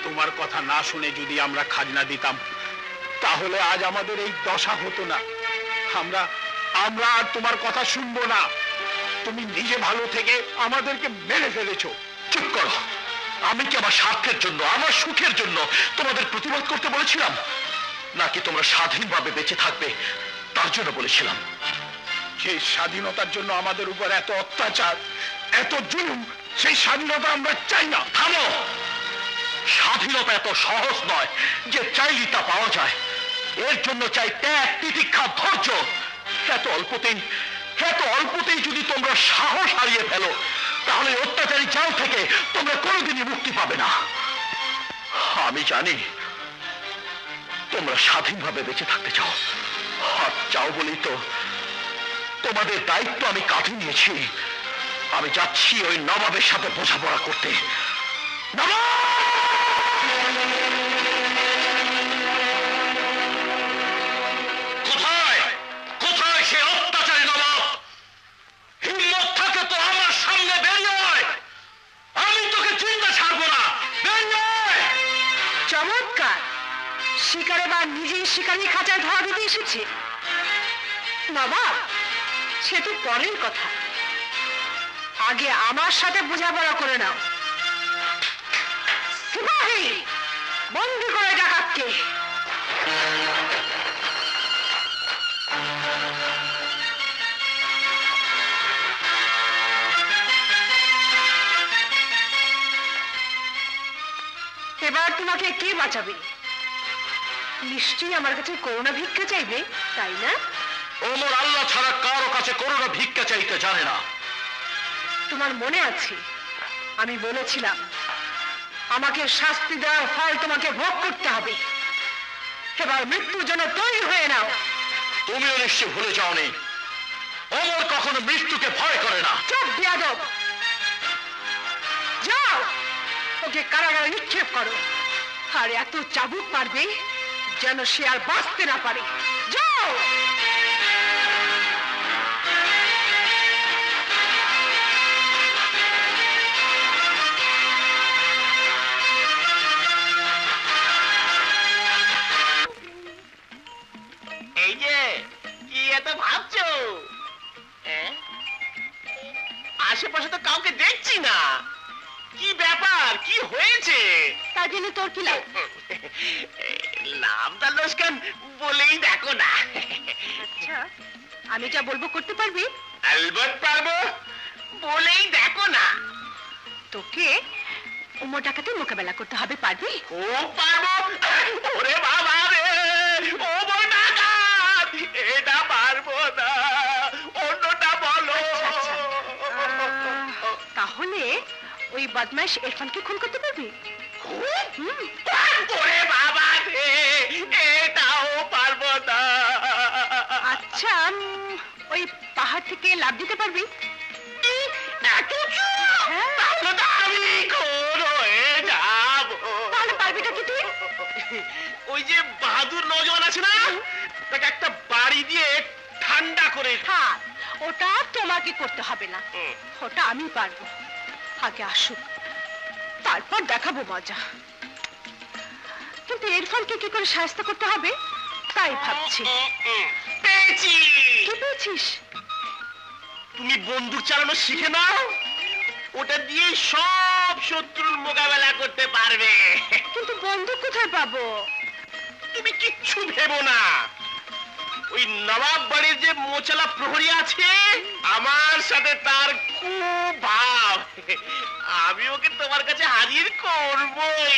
তোমার কথা না শুনে যদি আমরা খাজনা দিতাম তাহলে আজ আমাদের এই দশা হতো না। আমরা আর তোমার কথা শুনবো না। তুমি নিজে ভালো থেকে আমাদেরকে মেরে ফেলেছো। চুপ করো। আমি কি আমার স্বার্থের জন্য, আমার সুখের জন্য তোমাদের প্রতিবাদ করতে বলেছিলাম, নাকি তোমরা স্বাধীনভাবে বেঁচে থাকবে তার জন্য বলেছিলাম? সেই স্বাধীনতার জন্য আমাদের উপর এত অত্যাচার, এত জুলুম, সেই স্বাধীনতা আমরা চাই না। থামো। স্বাধীনতা এত সহজ নয় যে চাইলেই তা পাওয়া যায়। এর জন্য চাই ত্যাগ, তিতিক্ষা, ধৈর্য। এত অল্পতেই যদি তোমরা সাহস হারিয়ে ফেলো, তাহলে অত্যাচারী জাল থেকে তোমরা কোনোদিনই মুক্তি পাবে না। আমি জানি তোমরা স্বাধীনভাবে বেঁচে থাকতে চাও, আর চাও বলেই তো তোমাদের দায়িত্ব আমি কাঁধে নিয়েছি। আমি যাচ্ছি ওই নবাবের সাথে বোঝাপড়া করতে। কোথায় কোথায় সে অত্যাচারী নবাব? হিম্মত থাকে তো আমার সামনে বেরিয়ে আয়। আমি তোকে চিন্তা ছাড়বো না। বেরিয়ে আয়। চমৎকার! শিকারে বা নিজেই শিকারি খাঁচায় ধরা দিতে এসেছে। নবাব, সে তো পরের কথা, আগে আমার সাথে বোঝাপড়া করে নাও। সিপাহী, বন্দি করে ডাকাতকে। এবার তোমাকে কে বাঁচাবে? নিশ্চয়ই আমার কাছে করুণা ভিক্ষা চাইবে, তাই না? ওমর আল্লাহ ছাড়া কারো কাছে করুণা ভিক্ষা চাইতে জানে না। তোমার মনে আছে আমি বলেছিলাম আমাকে শাস্তি দেওয়ার ফল তোমাকে ভোগ করতে হবে। এবার মৃত্যুর জন্য তৈরি হয়ে নাও। তুমিও নিশ্চয় ভুলে যাওনি, ওমর কখনো মৃত্যুকে ভয় করে না। চুপ বেয়াদব! যাও, ওকে কারাগারে নিক্ষেপ করো, আর এত চাবুক মারবে যেন সে আর বাঁচতে না পারে। যাও। এই যে কি এত ভাবছো? আশেপাশে তো কাউকে দেখছি না। কি ব্যাপার, কি হয়েছে? তার জন্য তোর কি লাভ? নামটা লোসকান বলেই দেখো না। আচ্ছা, আমি যা বলবো করতে পারবি? আলবাত পারবো, বলেই দেখো না। তোকে উমর ডাকাতের মোকাবেলা করতে হবে, পারবি? ও পারবো। ওরে বাবা রে, ও বড় ডাকাত, এটা পারবো না, অন্যটা বলো। তাহলে ওই বদমাইশ ইরফানকে খুন করতে পারবি? ওরে বাবা রে, এটাও পারবো না। আচ্ছা, ওই পাহাড় থেকে লাফ দিতে পারবি? এত উঁচু? হ্যাঁ। তাহলে তো আমি খুন হয়ে যাবো। তাহলে পারবিটা কি তুই? ওই যে বাহাদুর নজওয়ান আছে না, তাকে একটা বাড়ি দিয়ে ঠান্ডা করে। হ্যাঁ, ওটা তোমাকে করতে হবে না, ওটা আমি পারবো। আগে আসুক, তারপর দেখাবো মজা। কিন্তু ইরফানকে কি করে সাহায্য করতে হবে তাই ভাবছি। পেয়েছি। কি পেয়েছিস? তুমি বন্দুক চালানো শিখে নাও, ওটা দিয়ে সব শত্রুর মোকাবেলা করতে পারবে। কিন্তু বন্দুক কোথায় পাবো? তুমি কিচ্ছু ভেবো না, ওই নবাব বাড়ির যে মোচালা প্রহরী আছে, আমার সাথে তার খুব ভাব। আমি ওকে তোমার কাছে হাজির করবই।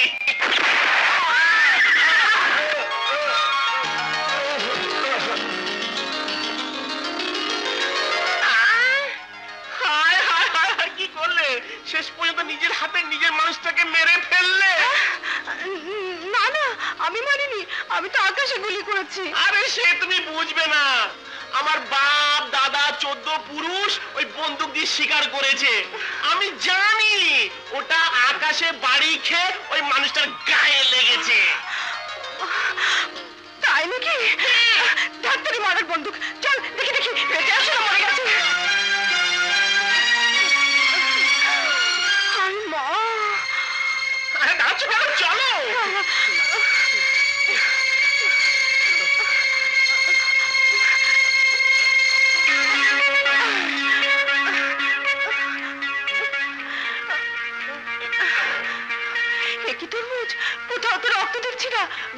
হায় হায় হায় হায়, কি করলে? শেষ পর্যন্ত নিজের হাতে নিজের মানুষটাকে মেরে ফেললে। না না, আমি মারিনি, আমি তো আকাশে গুলি করেছি। আরে সে তুমি বুঝবে না, আমার বাপ দাদা 14 পুরুষ ওই বন্দুক দিয়ে শিকার করেছে। আমি জানি ওটা আকাশে বাড়ি খেয়ে ওই মানুষটার গায়ে লেগেছে। তাই নাকি? ডাক্তারি মারার বন্দুক, চল দেখি দেখি বেঁচে আছে না মরে গেছে। হায় মা! আরে দাঁড়াচ্ছ কেন? চলো।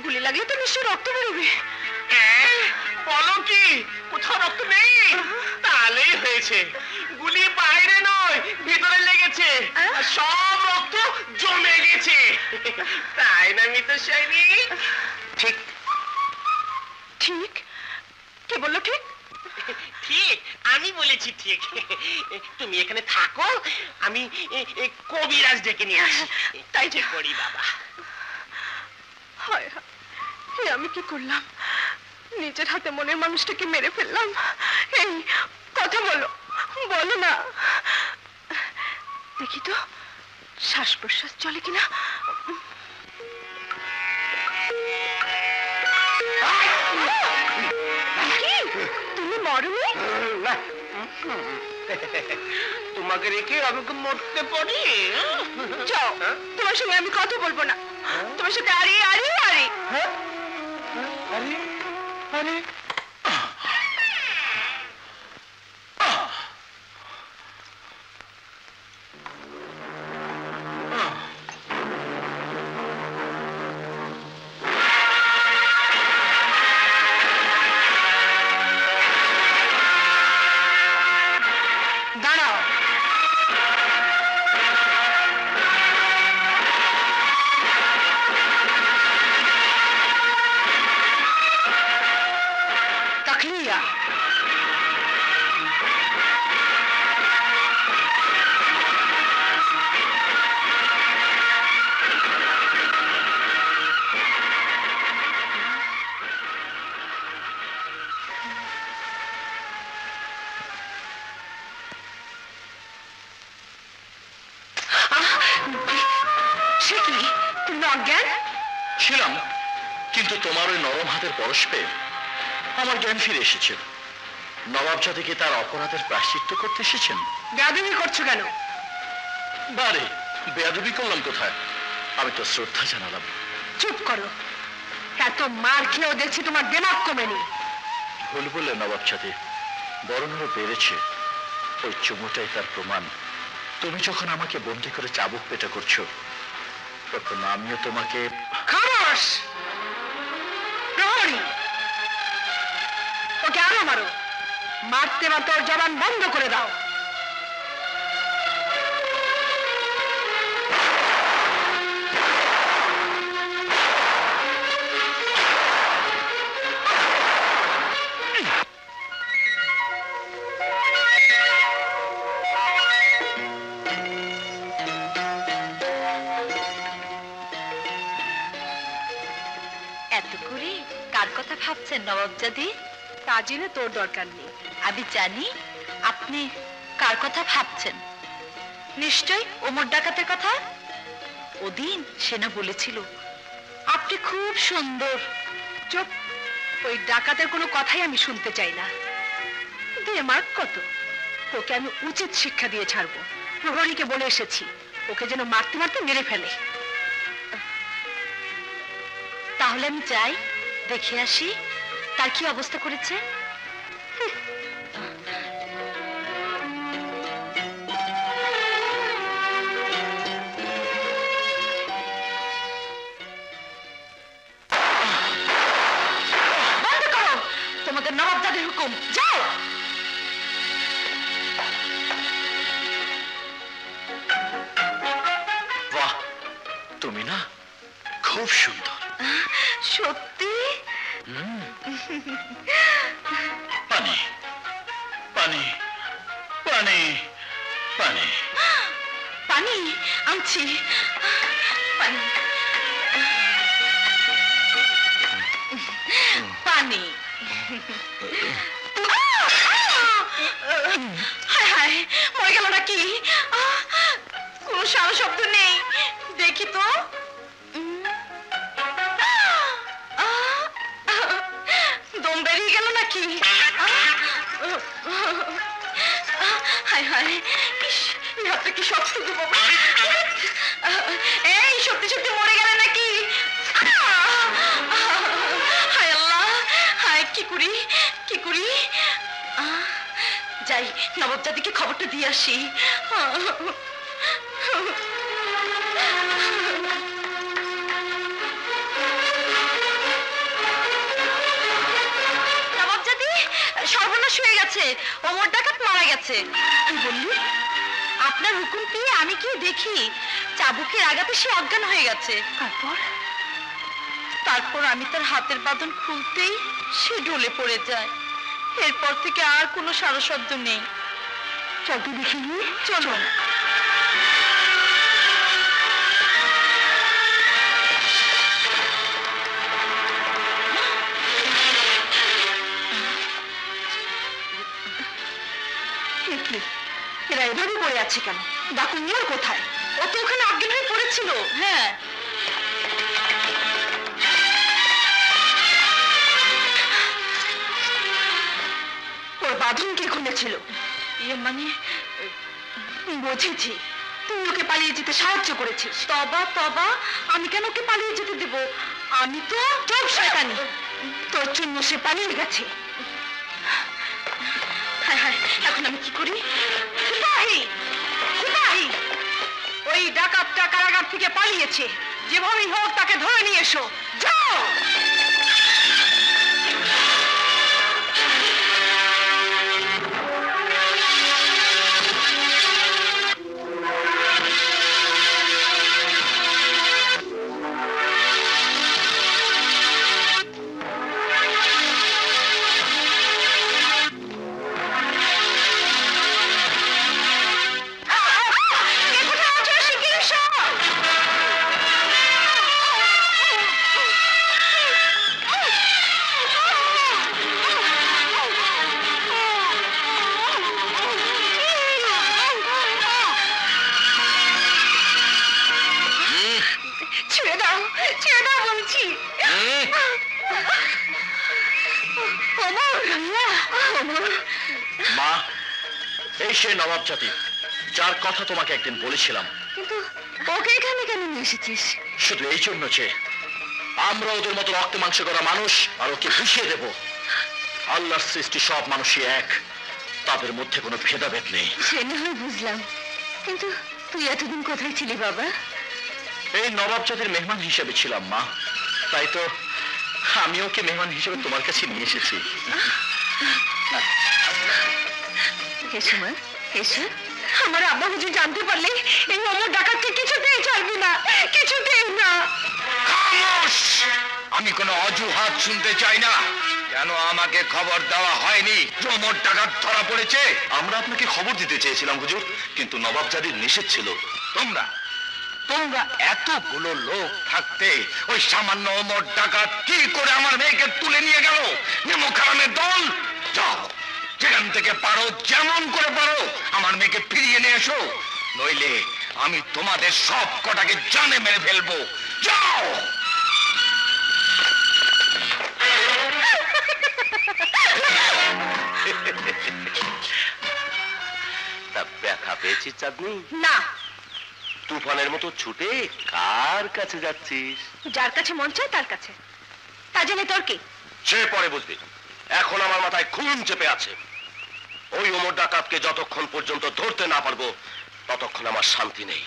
গুলি লাগলে তো নিশ্চয়ই রক্ত বেরোবে। বলো কি কোথাও রক্ত নেই? তাহলেই হয়েছে, গুলি বাইরে নয় ভিতরে লেগেছে, আর সব রক্ত জমে গেছে। তাই না মিতশাইনি? ঠিক ঠিক কে বললো ঠিক? ঠিক আমি বলেছি ঠিক। তুমি এখানে থাকো, আমি কবিরাজ ডেকে নিয়ে আসি। তাই যে করি বাবা। হায় হায়, এ আমি কি করলাম? নিজের হাতে মনের মানুষটাকে মেরে ফেললাম। এই কথা বলো, বলো না। দেখি তো শ্বাস প্রশ্বাস চলে কিনা। কি তুমি মরনি? তোমাকে রেখে আমি কি মরতে পারি? যাও, তোমার সঙ্গে আমি কথা বলবো না। তোমার সাথে আরে আরে আরে আরে আরে দাঁড়াও। তাকলিয়া সে কি? তুমি অজ্ঞান? ছিলাম, কিন্তু তোমার ওই নরম হাতের পরশ পেয়ে আমার জ্ঞান ফিরে এসেছিল। নবাব জাতিকে তার অপরাধের প্রায়শ্চিত্ত করতে এসেছেন। বেয়াদবি করছো কেন? বারে বেয়াদবি করলাম কোথায়? আমি তো শ্রদ্ধা জানালাম। চুপ করো। এত মার খেয়েও দেখছি তোমার দিমাগ কমেনি। ভুল বললে নবাব জাতি, বরং আরো বেড়েছে। ওই চুমুটাই তার প্রমাণ। তুমি যখন আমাকে বন্দি করে চাবুক পেটা করছো, তখন আমিও তোমাকে। খামোশ প্রহরী, ওকে আরো মারো। মারতে মারতে ওর জবান বন্ধ করে দাও। এত করে কার কথা ভাবছেন নবাবজাদি? তা জেনে তোর দরকার নেই। আমি জানি আপনি কার কথা ভাবছেন। নিশ্চয় ওমর ডাকাতের কথা। ওদিন সেনা বলেছিল আপনি খুব সুন্দর। চুপ, ওই ডাকাতের কোনো কথাই আমি শুনতে চাই না। দেমাগ কত! ওকে আমি উচিত শিক্ষা দিয়ে ছাড়বো। প্রহরীকে বলে এসেছি ওকে যেন মারতে মারতে মেরে ফেলে। তাহলে আমি যাই, দেখে আসি তার কি অবস্থা করেছে। বন্ধ করো তোমাদের নবাবজাদির হুকুম। যাও। বাহ, তুমি না খুব সুন্দর। সত্যি? পানি পানি পানি পানি পানি আনছি। পানি পানি। হায় হায়, মরে গেল নাকি? কোনো সারা শব্দ নেই। দেখি তো। দম বেরিয়ে গেল নাকি? হায় হায়, ইস, এই হাতটা কি শক্ত গো বাবা। এই সত্যি সত্যি মরে গেল নাকি? হায় আল্লাহ, হায় কি করি কি করি? যাই নবাবজাদিকে খবরটা দিয়ে আসি। সর্বনাশ হয়ে গেছে, ওমর ডাকাত মারা গেছে। কি বললি? আপনার হুকুম পেয়ে আমি কি দেখি চাবুকের আঘাতে সে অজ্ঞান হয়ে গেছে। তারপর আমি তার হাতের বাঁধন খুলতেই সে ঢলে পড়ে যায়। এরপর থেকে আর কোনো সারশব্দ নেই। চল তুই দেখি, চলো। এরা এভাবে পড়ে আছে কেন? ডাকুন নিয়ে কোথায়? ও তো ওখানে অজ্ঞান হয়ে পড়েছিল। হ্যাঁ, ওর বাঁধন কে খুলেছিল? মানে বুঝেছি, তুই ওকে পালিয়ে যেতে সাহায্য করেছিস। তবা তবা, আমি কেন ওকে পালিয়ে যেতে দেব? আমি তো চোখ শয়তানি, তোর জন্য সে পালিয়ে গেছে। হ্যাঁ হ্যাঁ, এখন আমি কি করি? সিপাহী, সিপাহী, ওই ডাকাতটা কারাগার থেকে পালিয়েছে, যেভাবেই হোক তাকে ধরে নিয়ে এসো। যাও। মা, এই সেই নবাব জাতি যার কথা তোমাকে একদিন বলেছিলাম। কিন্তু ওকে এখানে কেন নিয়ে এসেছিস? শুধু এই জন্য যে আমরা ওদের মতো রক্তে মাংস করা মানুষ, আর ওকে বুঝিয়ে দেব আল্লাহর সৃষ্টি সব মানুষই এক, তাদের মধ্যে কোনো ভেদাভেদ নেই। সে না হয় বুঝলাম, কিন্তু তুই এতদিন কোথায় ছিলি বাবা? এই নবাব জাতির মেহমান হিসেবে ছিলাম মা, তাই তো আমি ওকে মেহমান হিসেবে তোমার কাছে নিয়ে এসেছি। এসো মা, এসো। আমার আব্বা হুজুর জানতে পারলে এই অমর ডাকাতকে কিছুতেই ছাড়বি না, কিছুতেই না। খামোশ! আমি কোনো অজুহাত শুনতে চাই না। কেন আমাকে খবর দেওয়া হয়নি অমর ডাকাত ধরা পড়েছে? আমরা আপনাকে খবর দিতে চেয়েছিলাম হুজুর, কিন্তু নবাব জাতির নিষেধ ছিল। তোমরা এতগুলো লোক থাকতে ওই সামান্য অমর ডাকাত কি করে আমার মেয়েকে তুলে নিয়ে গেল? নেমোখারামের দল! যাও, যেখান থেকে পারো, যেমন করে পারো আমার মেয়েকে ফিরিয়ে নিয়ে এসো, নইলে আমি তোমাদের সব কটাকে জানে মেরে ফেলবো। যাও! তা ব্যথা পেয়েছিস চাঁদনি? না। তুফানের মতো ছুটে কার কাছে যাচ্ছিস? যার কাছে মন চায় তার কাছে। তা জেনে তোর কি? সে পরে বুঝবি, এখন আমার মাথায় খুন চেপে আছে। ওই ওমর ডাকাতকে যতক্ষণ পর্যন্ত ধরতে না পারবো ততক্ষণ আমার শান্তি নেই।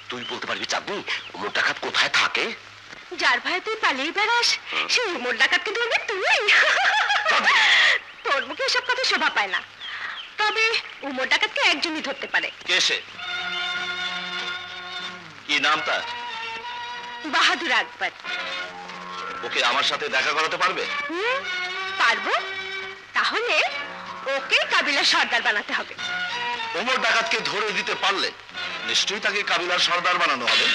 তুই বলতে পারবি চাঁদনি ওমর ডাকাত কোথায় থাকে? যার ভয়ে তুই পালিয়ে বেড়াস সেই ওমর ডাকাতকে ধরবি তুই? তোর মুখে এসব কথা শোভা পায় না। তবে ওমর ডাকাতকে একজনই ধরতে পারে। কে সে? কি নাম তার? বাহাদুর আকবর। ওকে আমার সাথে দেখা করাতে পারবে? পারবো। তাহলে ওকে কাবিলার সর্দার বানাতে হবে। ওমর ডাকাতকে ধরে দিতে পারলে নিশ্চয়ই তাকে কাবিলার সর্দার বানানো হবে।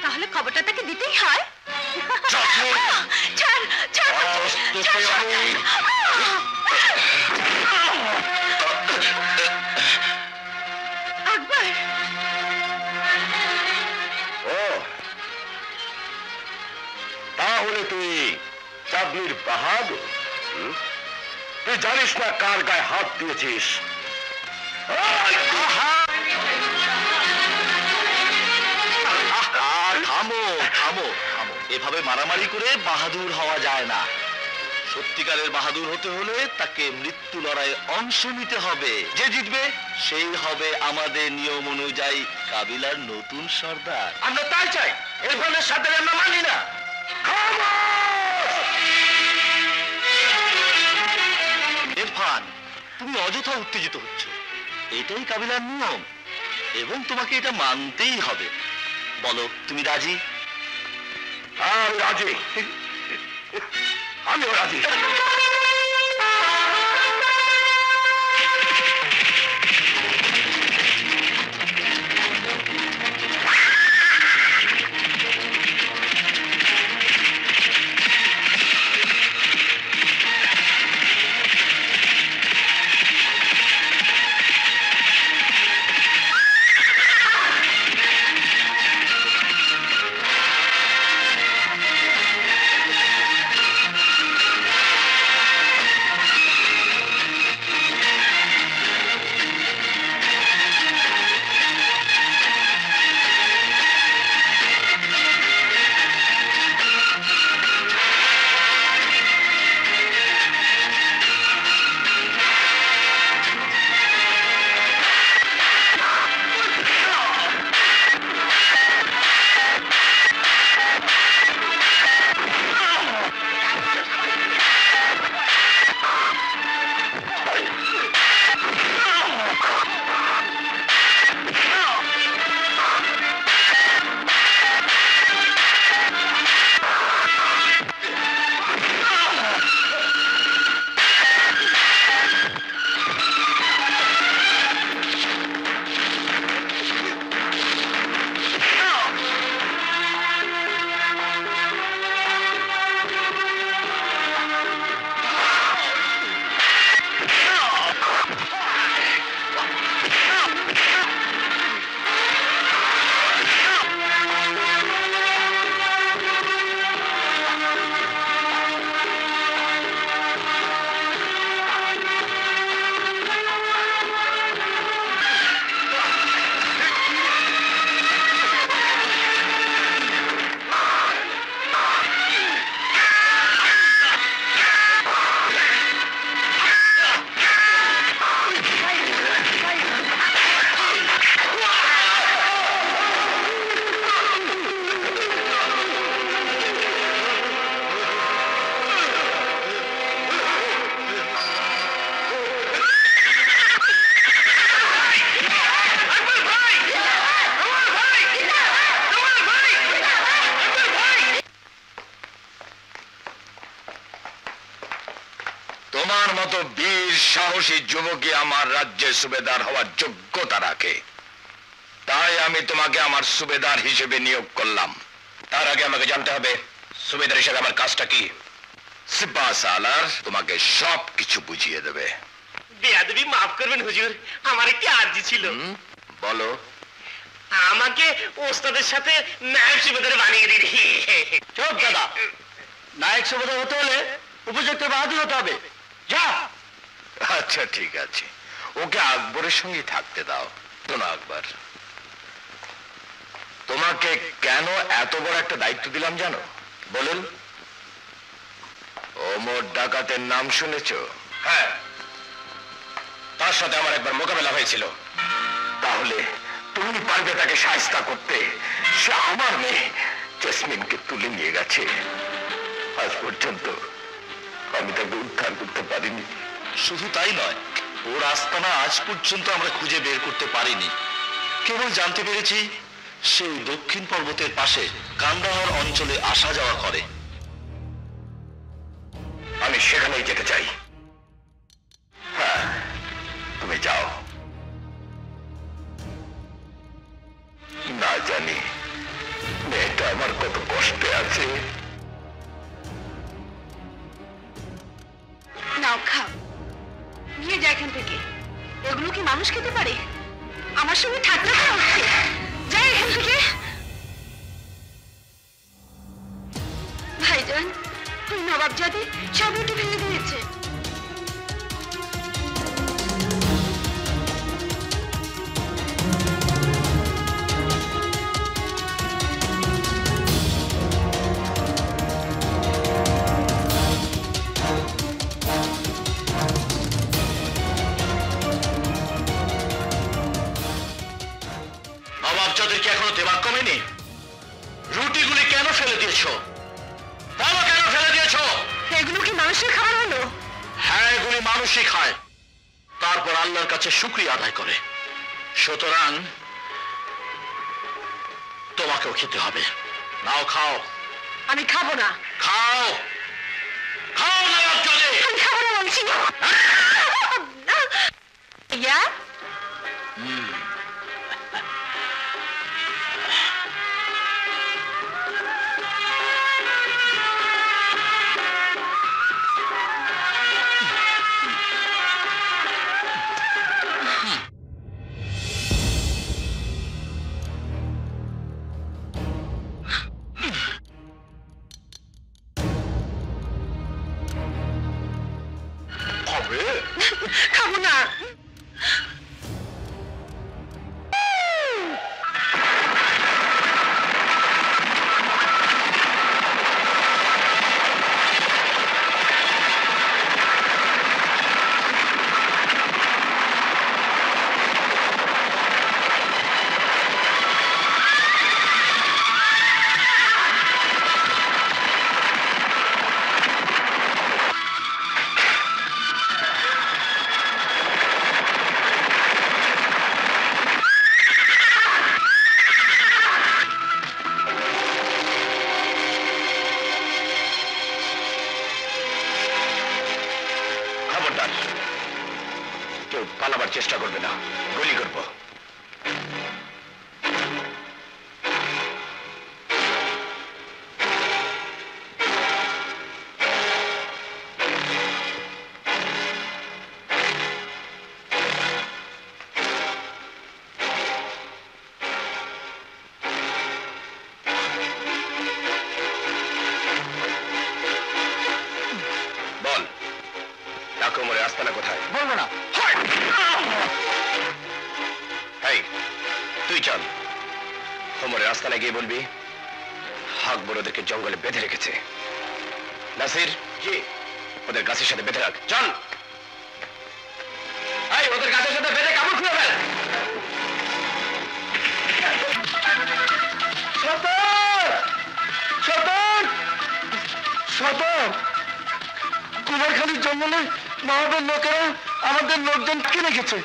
তাহলে খবরটা তাকে দিতেই হয়। আকবর, ও তাহলে তুই চাঁদনির বাহাদুর? তুই জানিস না কার গায়ে হাত দিয়েছিস? থামো থামো থামো, এভাবে মারামারি করে বাহাদুর হওয়া যায় না। সত্যিকারের বাহাদুর হতে হলে তাকে মৃত্যু লড়াইয়ে অংশ নিতে হবে। যে জিতবে সেই হবে আমাদের নিয়ম অনুযায়ী কাবিলার নতুন সর্দার। আমরা তাই চাই, এর ফলে সাথে আমরা মানি না। তুমি অযথা উত্তেজিত হচ্ছ। এটাই কাবিলার নিয়ম এবং তোমাকে এটা মানতেই হবে। বলো, তুমি রাজি? আমি রাজি, আমিও রাজি। তোমার মতো বীর সাহসী যুবকই আমার রাজ্যের সুবেদার হওয়ার যোগ্যতা রাখে, তাই আমি তোমাকে আমার সুবেদার হিসেবে নিয়োগ করলাম। তার আগে আমাকে জানতে হবে সুবেদার হিসেবে আমার কাজটা কি। সিপাহ সালার তোমাকে সব কিছু বুঝিয়ে দেবে। বেয়াদবি মাফ করবেন হুজুর, আমার একটি আর্জি ছিল। বলো। আমাকে ওস্তাদের সাথে নায়ক সুবেদার বানিয়ে দিন। চুপ দাদা, নায়ক সুবেদার হতে হলে উপযুক্ত বাহাদুর হতে হবে। যা। আচ্ছা ঠিক আছে, ওকে আকবরের সঙ্গে থাকতে দাও। শোনো আকবর, তোমাকে কেন এত বড় একটা দায়িত্ব দিলাম জানো? বলুন। ওমর ডাকাতের নাম শুনেছো? হ্যাঁ, তার সাথে আমার একবার মোকাবেলা হয়েছিল। তাহলে তুমি পারবে তাকে শায়েস্তা করতে? সে আমার মেয়ে জেসমিনকে তুলে নিয়ে গেছে। আজ পর্যন্ত আমি তাকে উদ্ধার করতে পারিনি। শুধু তাই নয়, ওর আস্তানা আজ পর্যন্ত আমরা খুঁজে বের করতে পারিনি। কেবল জানতে পেরেছি সে দক্ষিণ পর্বতের পাশে কান্দাহার অঞ্চলে আসা যাওয়া করে। আমি সেখানেই যেতে চাই। হ্যাঁ, তুমি যাও। না জানি মেয়েটা আমার কত কষ্টে আছে। নাও খাও, নিয়ে যা এখান থেকে। এগুলো কি মানুষ খেতে পারে? আমার সঙ্গে ঠাট্টা করা হচ্ছে। যাই এখান থেকে। ভাইজান, তুই নবাবজাদি সব রুটি ভেঙে দিয়েছে। নবাবজাদেরকে এখনো দেবার কমেনি? রুটিগুলি কেন ফেলে দিয়েছো? বলো, কেন ফেলে দিয়েছো? এগুলো কি মানুষের খাবার হলো? হ্যাঁ, এগুলি মানুষই খায়। তারপর আল্লাহর কাছে শুকরিয়া আদায় করে। সুতরাং তোমাকেও খেতে হবে। নাও খাও। আমি খাবো না। খাও, খাও নবাব জাদে। আমি খাবো না বলছি। ইয়া খাবো না। কেউ পালাবার চেষ্টা করবে না, গুলি করবো। বল, ডাকো মোরে আস্তানা কোথায়? বলবো না। এই, তুই চল, ওমরের আস্তানায় গিয়ে বলবি আকবর ওদেরকে জঙ্গলে বেঁধে রেখেছে। নাসির, জি, ওদের গাছের সাথে বেঁধে রাখ। চল। এই, ওদের গাছের সাথে বেঁধে কামড় খুলে ফেল। কুমারখালীর জঙ্গলে নবাবের লোকেরা আমাদের লোকজন কিনে গেছে।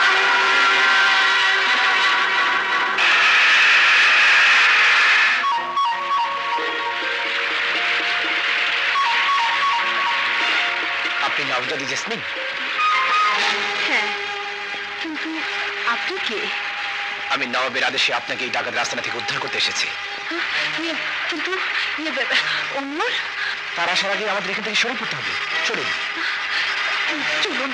আপনি নওজাদি জেসমিন? হ্যাঁ, কিন্তু আপনি কে? আমি নবাবের আদেশে আপনাকে এই ডাকাত রাস্তা থেকে উদ্ধার করতে এসেছি। কিন্তু অমর, তার আসার আগে আমাদের এখান থেকে সরে পড়তে হবে। চলুন চলুন।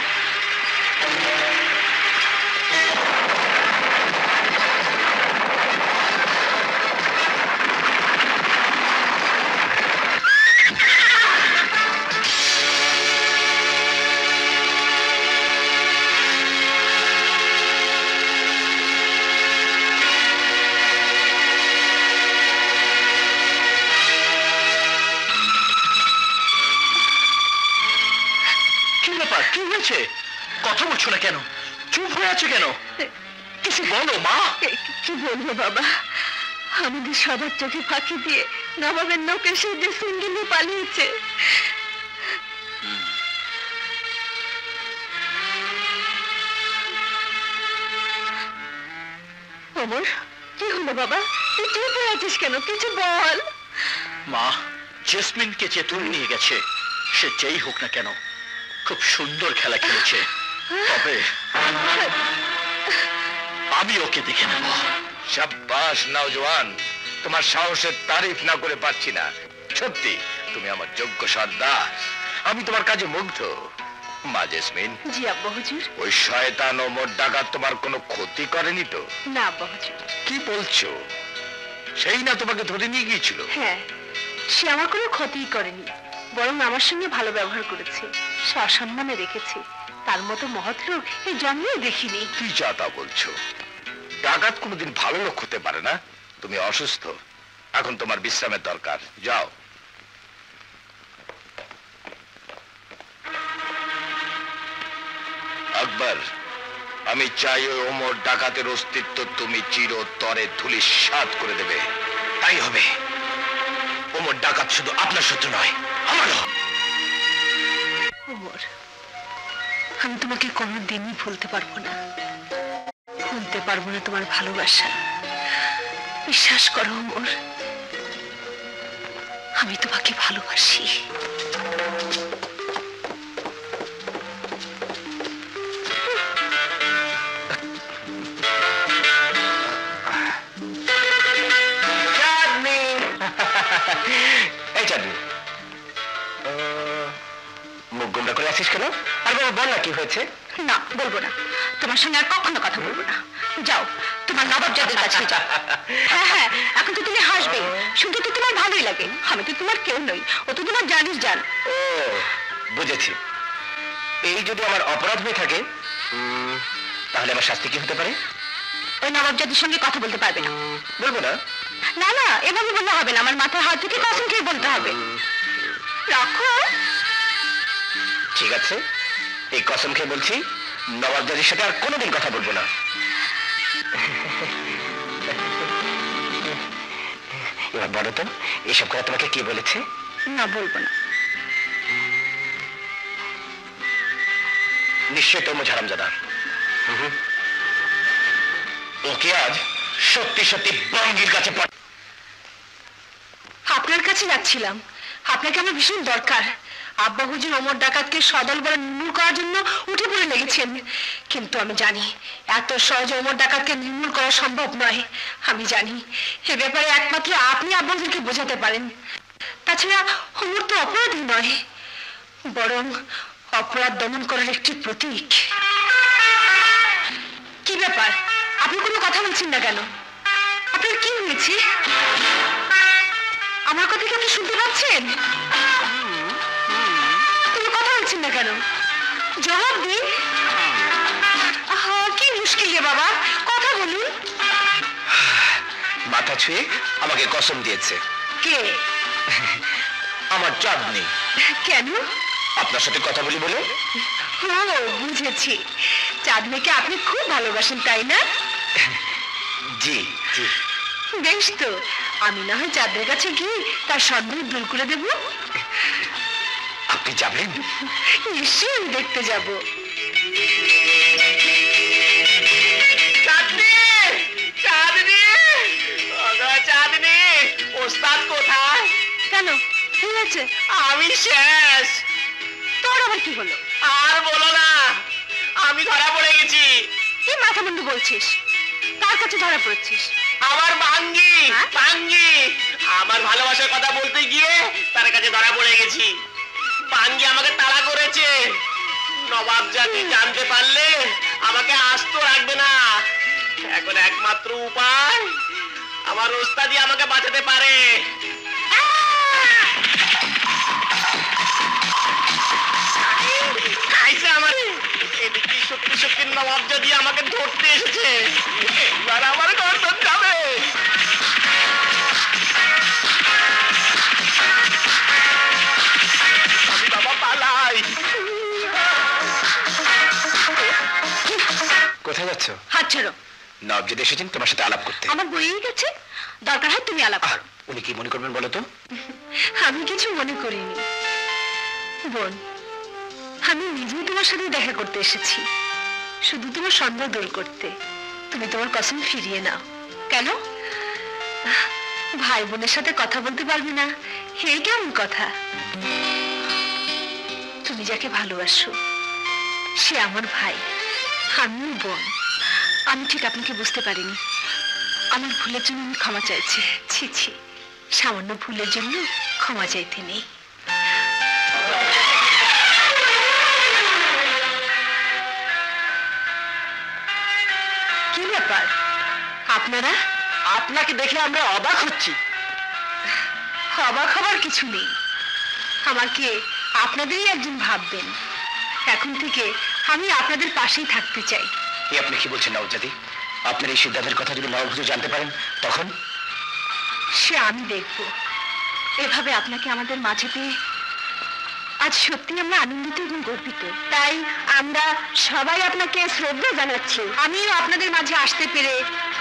কি হয়েছে? কথা বলছো না কেন? চুপ হয়ে আছে কেন? কিছু বলো মা। কি বলবো বাবা, আমাদের সবার চোখে ফাঁকি দিয়ে নবাবের লোক এসে যে সিঙ্গিলে পালিয়েছে। অমর, কি হলো বাবা? তুই চুপ হয়ে আছিস কেন? কিছু বল। মা, জেসমিনকে যে তুলে নিয়ে গেছে, সে যেই হোক না কেন খুব সুন্দর খেলা খেলেছে। তবে আমি ওকে দেখে নেব। শাবাশ নওজওয়ান, তোমার সাহসের তারিফ না করে পারছি না। সত্যি তুমি আমার যোগ্য সর্দার। আমি তোমার কাজে মুগ্ধ। মা জেসমিন। জি আব্বা হুজুর। ওই শয়তান ওমর ডাকাত তোমার কোনো ক্ষতি করেনি তো? না আব্বা হুজুর। কি বলছো? সেই না তোমাকে ধরে নিয়ে গিয়েছিল? হ্যাঁ, সে আমার কোনো ক্ষতিই করেনি, বরং আমার সঙ্গে ভালো ব্যবহার করেছে, সসম্মানে রেখেছে। তার মতো মহৎ লোক এই জন্মেও দেখিনি। কি যা তা বলছো? ডাকাত কোনোদিন ভালো লোক হতে পারে না। তুমি অসুস্থ, এখন তোমার বিশ্রামের দরকার। যাও। আকবর, আমি চাই ওই ওমর ডাকাতের অস্তিত্ব তুমি চিরতরে ধূলিসাৎ করে দেবে। তাই হবে। ওমর ডাকাত শুধু আপনার শত্রু নয়, আমারও। ওমর, আমি তোমাকে কোনোদিনই ভুলতে পারবো না, ভুলতে পারবো না তোমার ভালোবাসা। বিশ্বাস করো অমর, আমি তোমাকে ভালোবাসি। এই চাঁদনি, মুখ গোমরা করে আছিস কেন? আর বাবা বল না কি হয়েছে? না, বলবো না, তোমার সঙ্গে আর কখনো কথা বলবো না। যাও, তোমার নবাবজাদের কাছে যাও। হ্যাঁ হ্যাঁ, এখন তো তুমি হাসবে, শুনতে তো তোমার ভালোই লাগে। আমি তো তোমার কেউ নই, ও তো তোমার জানিস জান। ও বুঝেছি। এই যদি আমার অপরাধ হয়ে থাকে, তাহলে আমার শাস্তি কি হতে পারে? ওই নবাবজাদের সঙ্গে কথা বলতে পারবে না। বলবো না? না না, এভাবে বললে হবে না, আমার মাথায় হাত থেকে কসম খেয়ে বলতে হবে। রাখো। ঠিক আছে, এই কসম খেয়ে বলছি, নবাবজাদির সাথে আর কোনোদিন কথা বলবো না। এবার বলো তো, এসব কথা তোমাকে কে বলেছে? না, বলবো না। নিশ্চয় তরমুজ হারামজাদা। ওকে আজ সত্যি সত্যি বঙ্গির কাছে আপনার কাছে যাচ্ছিলাম, আপনাকে আমার ভীষণ দরকার। আব্বা হুজুর ওমর ডাকাতকে সদল বলে নির্মূল করার জন্য উঠে পড়ে লেগেছেন, কিন্তু আমি জানি এত সহজে ওমর ডাকাতকে নির্মূল করা সম্ভব নয়। আমি জানি এ ব্যাপারে একমাত্র আপনি আব্বা হুজুরকে বোঝাতে পারেন। তাছাড়া ওমর তো অপরাধী নয়, বরং অপরাধ দমন করার একটি প্রতীক। কি ব্যাপার, আপনি কোনো কথা বলছেন না কেন? আপনার কি হয়েছে? আমার কথা কি আপনি শুনতে পাচ্ছেন? তুমি কথা বলছেন না কেন? জবাব দিন। কি মুশকিল রে বাবা, কথা বলুন। মাথা ছুঁয়ে আমাকে কসম দিয়েছে। কে? আমার চাঁদনি। কেন? আপনার সাথে কথা বলি বলে। ও বুঝেছি, চাঁদনিকে আপনি খুব ভালোবাসেন, তাই না? জি জি। বেশ তো, আমি না হয় চাঁদের কাছে গিয়ে তার সন্দেহ দূর করে দেব। আপনি যাবেন? নিশ্চয়ই আমি দেখতে যাব। চাঁদনি, চাঁদনি, ওগো চাঁদনি, ওস্তাদ কোথায়? কেন, কি হয়েছে? আমি শেষ। তোর আবার কি হলো? আর বলো না, আমি ধরা পড়ে গেছি। কি মাথা মুন্ডু বলছিস? কার কাছে ধরা পড়েছিস? আমার ভাঙ্গি, হ্যাঁ? ভাঙ্গি, আমার ভালোবাসার কথা বলতে গিয়ে তার কাছে ধরা পড়ে গেছি। ভাঙ্গি আমাকে তাড়া করেছে। নবাব জাতি জানতে পারলে আমাকে আস্ত রাখবে না। এখন একমাত্র উপায়, আমার ওস্তাদি আমাকে বাঁচাতে পারে। খাইছে আমার। এদিকে সত্যি সত্যি নবাব জাতি আমাকে ধরতে এসেছে। এবার আমার গর্দন যাবে। আমি বাবা পালাই। কোথায় যাচ্ছ? হাত ছেড়ো। নবজাদি এসেছেন তোমার সাথে আলাপ করতে। আমার বইয়েই গেছে, দরকার হয় তুমি আলাপ করো। উনি কি মনে করবেন বলো তো? আমি কিছু মনে করিনি বোন, আমি নিজেই তোমার সাথে দেখা করতে এসেছি, শুধু তোমার সন্দেহ দূর করতে। তুমি তোমার কসম ফিরিয়ে নাও। কেন? ভাই বোনের সাথে কথা বলতে পারবি না, এই কেমন কথা? তুমি যাকে ভালোবাসো সে আমার ভাই, আমিও বোন। আমি ঠিক আপনাকে বুঝতে পারিনি, আমার ভুলের জন্য আমি ক্ষমা চাইছি। ছি ছি, সামান্য ভুলের জন্য ক্ষমা চাইতে নেই। কি ব্যাপার আপনারা? আপনাকে দেখে আমরা অবাক হচ্ছি। অবাক হবার কিছু নেই, আমাকে আপনাদেরই একজন ভাববেন। এখন থেকে আমি আপনাদের পাশেই থাকতে চাই। আপনি কি বলছেন নবজাদি? আপনার এই সিদ্ধান্তের কথা যদি নবজাদি জানতে পারেন তখন? সে আমি দেখব। এভাবে আপনাকে আমাদের মাঝে পেয়ে আজ সত্যি আমরা আনন্দিত এবং গর্বিত। তাই আমরা সবাই আপনাকে শ্রদ্ধা জানাচ্ছি। আমিও আপনাদের মাঝে আসতে পেরে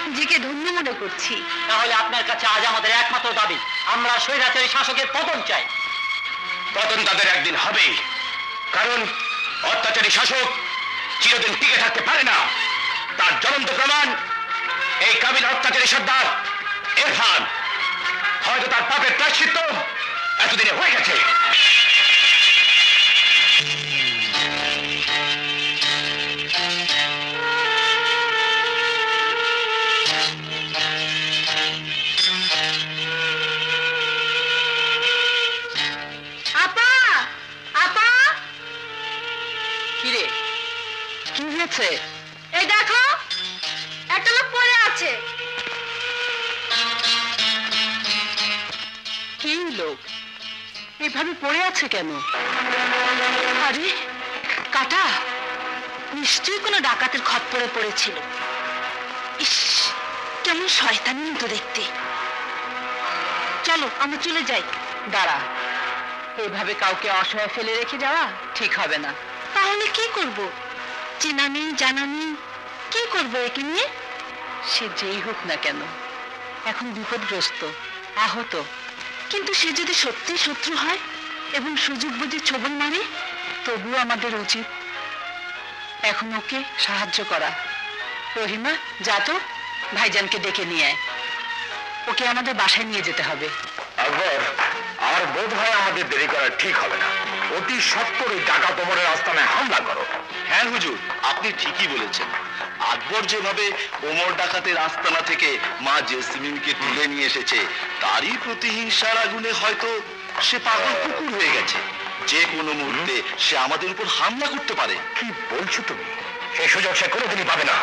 নিজেকে ধন্য মনে করছি। তাহলে আপনার কাছে আজ আমাদের একমাত্র দাবি, আমরা স্বৈরাচারী শাসকের পতন চাই। পতন তাদের একদিন হবেই, কারণ অত্যাচারী শাসক চিরদিন টিকে থাকতে পারে না। তার জ্বলন্ত প্রমাণ এই কাবিলা অত্যাচারী সর্দার ইরফান। হয়তো তার পাপের প্রায়শ্চিত্ত এতদিনে হয়ে গেছে। আপা আপা কিরে, কি হয়েছে? এই দেখো একটা লোক পড়ে আছে। কি লোক এভাবে পড়ে আছে কেন? আরে কাটা, নিশ্চয়ই কোনো ডাকাতের খপ্পরে পড়েছিল। ইস, কেমন শয়তানি মতো দেখতে। চলো আমরা চলে যাই। দাঁড়া, এভাবে কাউকে অসহায় ফেলে রেখে যাওয়া ঠিক হবে না। তাহলে কি করব? চেনা নেই জানা নেই, কি করবো একে নিয়ে? সে যেই হোক না কেন, এখন বিপদগ্রস্ত, আহত। কিন্তু সে যদি সত্যি শত্রু হয় এবং সুযোগ বুঝে ছোবল মারে, তবুও আমাদের উচিত এখন ওকে সাহায্য করা। রহিমা, যা তো ভাইজানকে ডেকে নিয়ে আয়। ওকে আমাদের বাসায় নিয়ে যেতে হবে। আকবর, আর বোধ হয় আমাদের দেরি করা ঠিক হবে না। অতি সত্বর ওই ডাকাত ওমরের আস্তানায় হামলা করো। হ্যাঁ হুজুর, আপনি ঠিকই বলেছেন। আকবর যেভাবে ওমর ডাকাতের আস্তানা থেকে মা জেসমিনকে তুলে নিয়ে এসেছে, তারই প্রতিহিংসার আগুনে হয়তো সে পাগল কুকুর হয়ে গেছে। যে কোনো মুহূর্তে সে আমাদের উপর হামলা করতে পারে। কি বলছো তুমি? সেই সুযোগ সে কোনোদিনই পাবে না।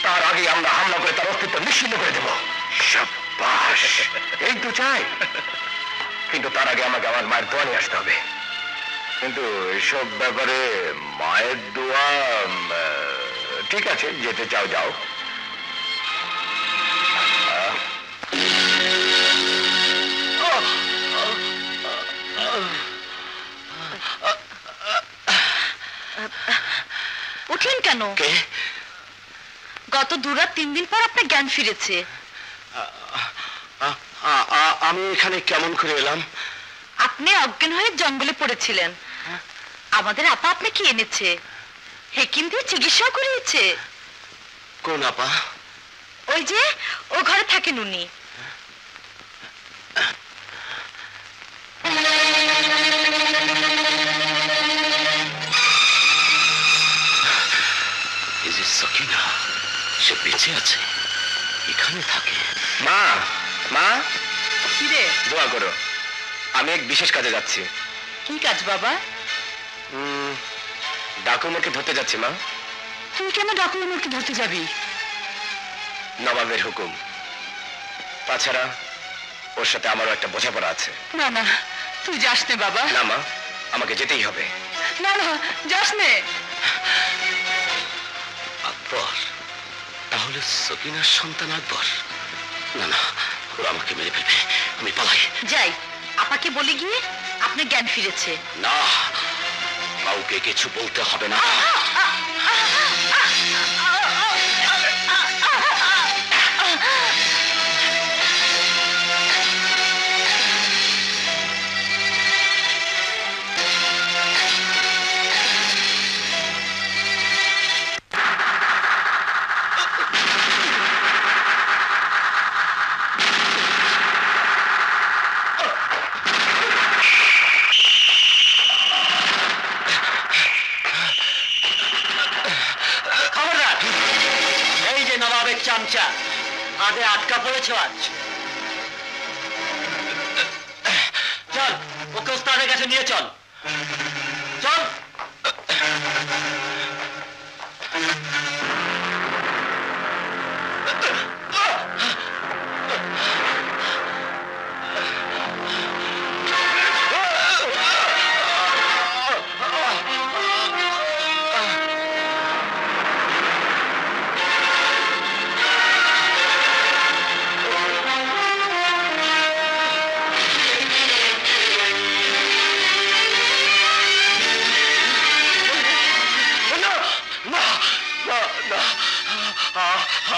তার আগে আমরা হামলা করে তার অস্তিত্ব নিশ্চিন্ন করে দেব। শাবাশ, এই তো চাই। কিন্তু তার আগে আমাকে আমার মায়ের দোয়া নিয়ে আসতে হবে। কিন্তু এসব ব্যাপারে মায়ের দোয়া, ঠিক আছে, যেতে চাও যাও। উঠলেন কেন? গত 2 রাত 3 দিন পর আপনার জ্ঞান ফিরেছে। আমি এখানে কেমন করে এলাম? আপনি অজ্ঞান হয়ে জঙ্গলে পড়েছিলেন। আমাদের আপা আপনাকে এনেছে, হেকিম দিয়ে চিকিৎসা করিয়েছে। কোন আপা? ওই যে ও ঘরে থাকেন উনি। সকিনা, সে বেঁচে আছে, এখানে থাকে। মা, মা, কিরে, দোয়া করো, আমি এক বিশেষ কাজে যাচ্ছি। কি কাজ বাবা? ডাকুমাকে ধরতে যাচ্ছি মা। তুই কেন ডাকুমাকে ধরতে যাবি? নবাবের হুকুম। তাছাড়া ওর সাথে আমারও একটা বোঝাপড়া আছে। না না, তুই যাস নে বাবা। না মা, আমাকে যেতেই হবে। না না, যাস নে। আকবর, তাহলে সকিনার সন্তান আকবর? না না, ওরা আমাকে মেরে ফেলবে, আমি পালাই। যাই, আপাকে বলে গিয়ে আপনার জ্ঞান ফিরেছে। না, কাউকে কিছু বলতে হবে না। চামচা, আগে আটকা পড়েছ আজ। চল, ওকে ওস্তাদের কাছে নিয়ে চল। চল।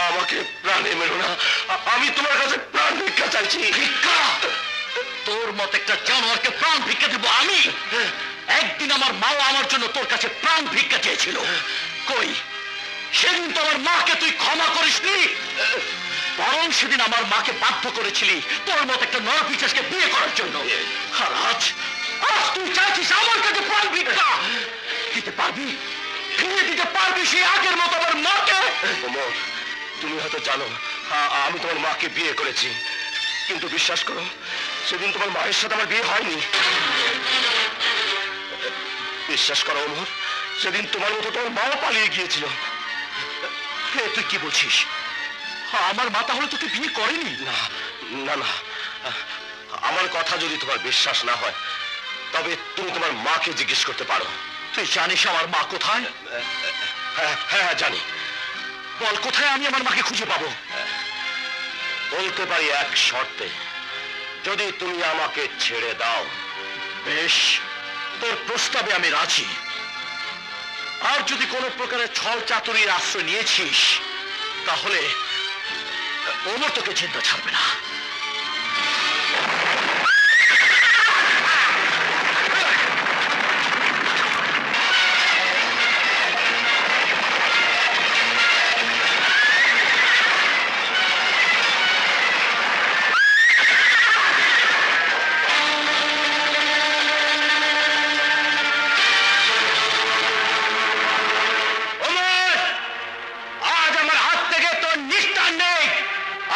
আমাকে প্রাণে মেরো না, আমি তোমার কাছে প্রাণ ভিক্ষা চাইছি। ভিক্ষা? তোর মত একটা জানোয়ারকে প্রাণ ভিক্ষা দেবো আমি? একদিন আমার মাও আমার জন্য তোর কাছে প্রাণ ভিক্ষা চেয়েছিল। কই সেদিন তো আমার মাকে তুই ক্ষমা করিসনি, বরং সেদিন আমার মাকে বাধ্য করেছিলি তোর মতো একটা নরপিশাচকে বিয়ে করার জন্য। আর আজ আজ তুই চাইছিস আমার কাছে প্রাণ ভিক্ষা দিতে পারবি, ফিরিয়ে দিতে পারবি সেই আগের মতো আমার মাকে? ওমর, তুমি হয়তো জানো আমি তোমার মাকে বিয়ে করেছি, কিন্তু বিশ্বাস করো সেদিন তোমার মায়ের সাথে আমার বিয়ে হয়নি। বিশ্বাস করো ওমর, সেদিন তোমার মতো তোমার মাও পালিয়ে গিয়েছিল। তুই কি বলছিস? আমার মা তাহলে তোকে বিয়ে করেনি? না না না, আমার কথা যদি তোমার বিশ্বাস না হয় তবে তুমি তোমার মাকে জিজ্ঞেস করতে পারো। তুই জানিস আমার মা কোথায়? হ্যাঁ হ্যাঁ জানি। বল কোথায় আমি আমার মাকে খুঁজে পাবো? বলতে পারি এক শর্তে, যদি তুমি আমাকে ছেড়ে দাও। বেশ, তোর প্রস্তাবে আমি রাজি। আর যদি কোনো প্রকারের ছল চাতুরির আশ্রয় নিয়েছিস তাহলে ওমর তোকে চিন্তা ছাড়বে না।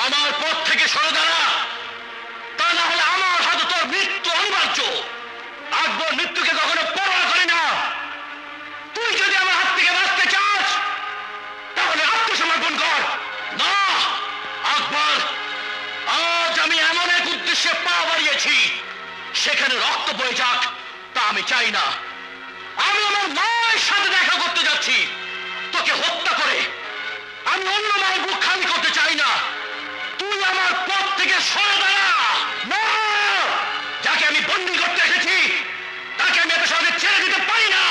আমার পথ থেকে সরে দাঁড়া, তা না হলে আমার হাতে তোর মৃত্যু অনিবার্য। আকবর মৃত্যুকে কখনো পরোয়া করে না। তুই যদি আমার হাত থেকে বাঁচতে চাস তাহলে আত্মসমর্পণ কর। না আকবর, আজ আমি এমন এক উদ্দেশ্যে পা বাড়িয়েছি সেখানে রক্ত বয়ে যাক তা আমি চাই না। আমি আমার মায়ের সাথে দেখা করতে যাচ্ছি। তোকে হত্যা করে আমি অন্য মায়ের বুক খালি করতে চাই না। তুই আমার পথ থেকে সরে দাঁড়া। না, যাকে আমি বন্দী করতে এসেছি তাকে আমি এত সহজে ছেড়ে দিতে পারি না।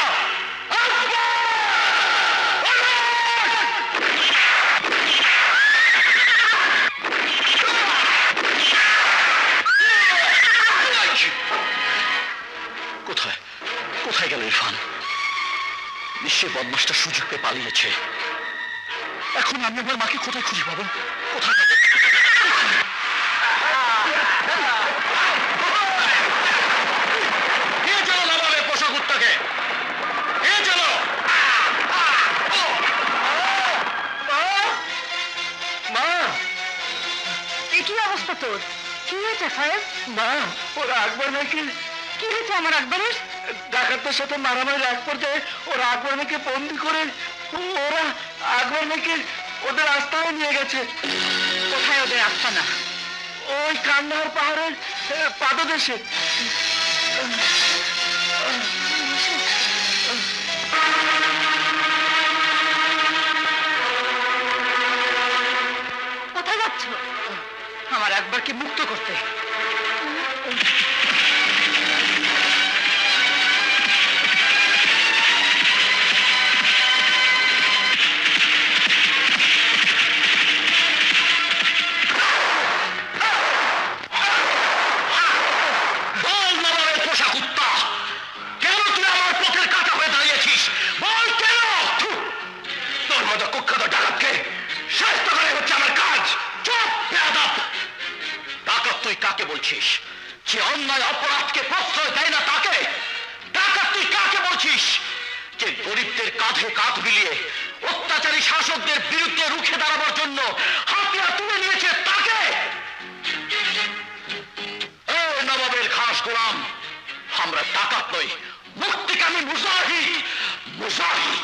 কোথায় কোথায় গেল ইরফান? নিশ্চয় বদমাসটা সুযোগ পেয়ে পালিয়েছে। এখন আমি আমার মাকে কোথায় খুঁজে পাবো? কোথায় পাবো? নিয়ে চলো নবাবের পোষা কুত্তাকে, নিয়ে চলো। মা, এ কি অবস্থা তোর? কি হয়েছে ফায়েজ? মা, ওরা আকবর ভাইকে, কি হয়েছে আমার আকবরের? ডাকাতদের সাথে মারামারি এক পর্যায়ে ওরা আকবর ভাইকে বন্দি করে ওরা আকবর ভাইকে ওদের আস্তায় নিয়ে গেছে। কোথায় ওদের আস্তানা? ওই কান্দাহার পাহাড়ের পাদদেশে। কোথায় যাচ্ছ? আমার আকবরকে মুক্ত করতে। বল নবাবের পোষা কুত্তা, কেন তুই আমার পথের কাঁটা হয়ে দাঁড়িয়েছিস? বল কেন? তোর মতো কুখ্যাত ডাকাতকে শাস্তি করা হচ্ছে আমার কাজ। চুপ বেয়াদব! ডাকাত তুই কাকে বলছিস? যে অন্যায় অপরাধকে প্রশ্রয় দেয় না তাকে? ডাকাত তুই কাকে বলছিস? যে গরিবদের কাঁধে কাঁধ মিলিয়ে অত্যাচারী শাসকদের বিরুদ্ধে রুখে দাঁড়াবার জন্য হাতিয়ার তুলে নিয়েছে তাকে? নবাবের খাস গোলাম, আমরা ডাকাত নই, মুক্তিকামী মুজাহিদ। মুজাহিদ?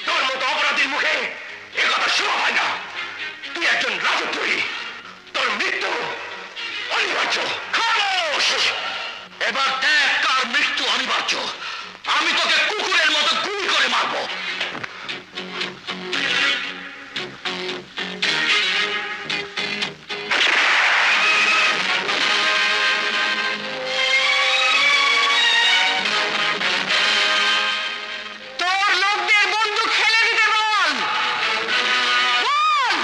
তোর মতো অপরাধীর মুখে এ কথা শোনা হয় না। তুই একজন রাজদ্রোহী, তোর মৃত্যু অনিবার্য। খামোশ! এবার দেখ কার মৃত্যু অনিবার্য। আমি তোকে কুকুরের মতো গুলি করে মারবো। তোর লোকদের বন্দুক ফেলে দিতে বল। বল!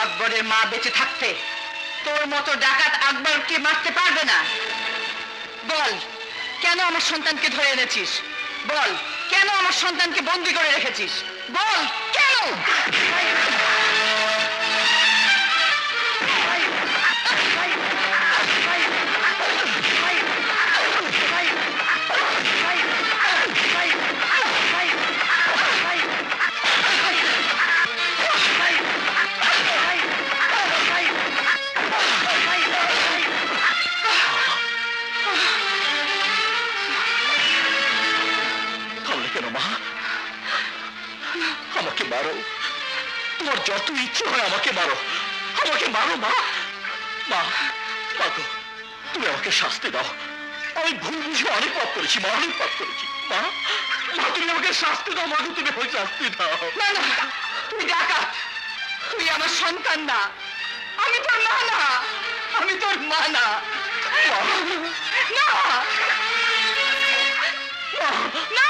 আকবরের মা বেঁচে থাকতে তোর মতো ডাকাত আকবরকে মারতে পারবে না। বল, কেন আমার সন্তানকে ধরে এনেছিস? বল, কেন আমার সন্তানকে বন্দি করে রেখেছিস? বল, কেন? কেন মা? আমাকে মারো, তোমার যত ইচ্ছে হয় আমাকে মারো, আমাকে মারো মা। মা, মাগো, তুমি আমাকে শাস্তি দাও। আমি ভুল বুঝে অনেক পাপ করেছি মা, অনেক পাপ করেছি মা। মা, তুমি আমাকে শাস্তি দাও মাগো, তুমি আমাকে শাস্তি দাও। না না, তুই ডাকাত, তুই আমার সন্তান না। আমি তোর মা না, আমি তোর মা না। না না না,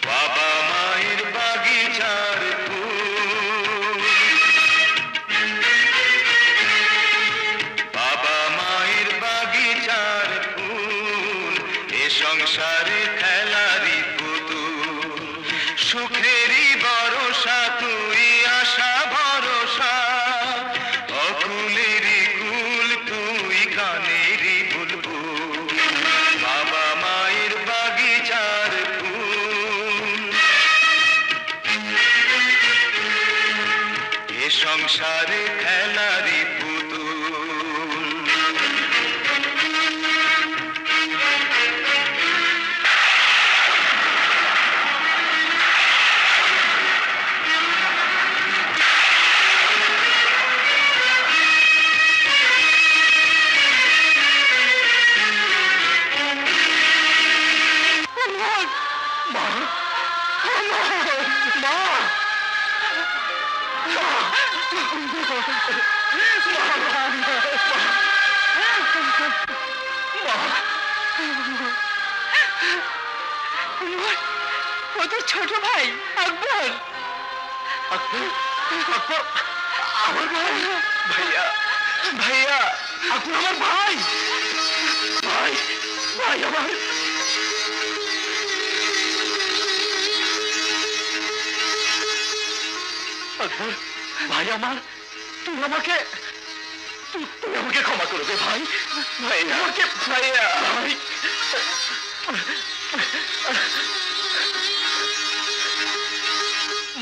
বাবা মায়ের বাগিচার ফুল, বাবা মায়ের বাগিচার ফুল, এ সংসারে খেলারি পুতুল, সুখেরই ভরসা তুই, আশা ভরসা, অকুলেরই কুল তুই, গানেরই বুলবুল, বাবা মায়ের বাগিচার ফুল, এ সংসারে খেলারি পুতুল। ও তো ছোট ভাই আকবর। আকবর, আকবর আমার ভাই। ভাইয়া, ভাইয়া, আকবর আমার ভাই, ভাই, ভাই আমার। আকবর, ভাই আমার, তুই আমাকে ক্ষমা করে দে ভাই। ভাই আমাকে, ভাইয়া ভাই।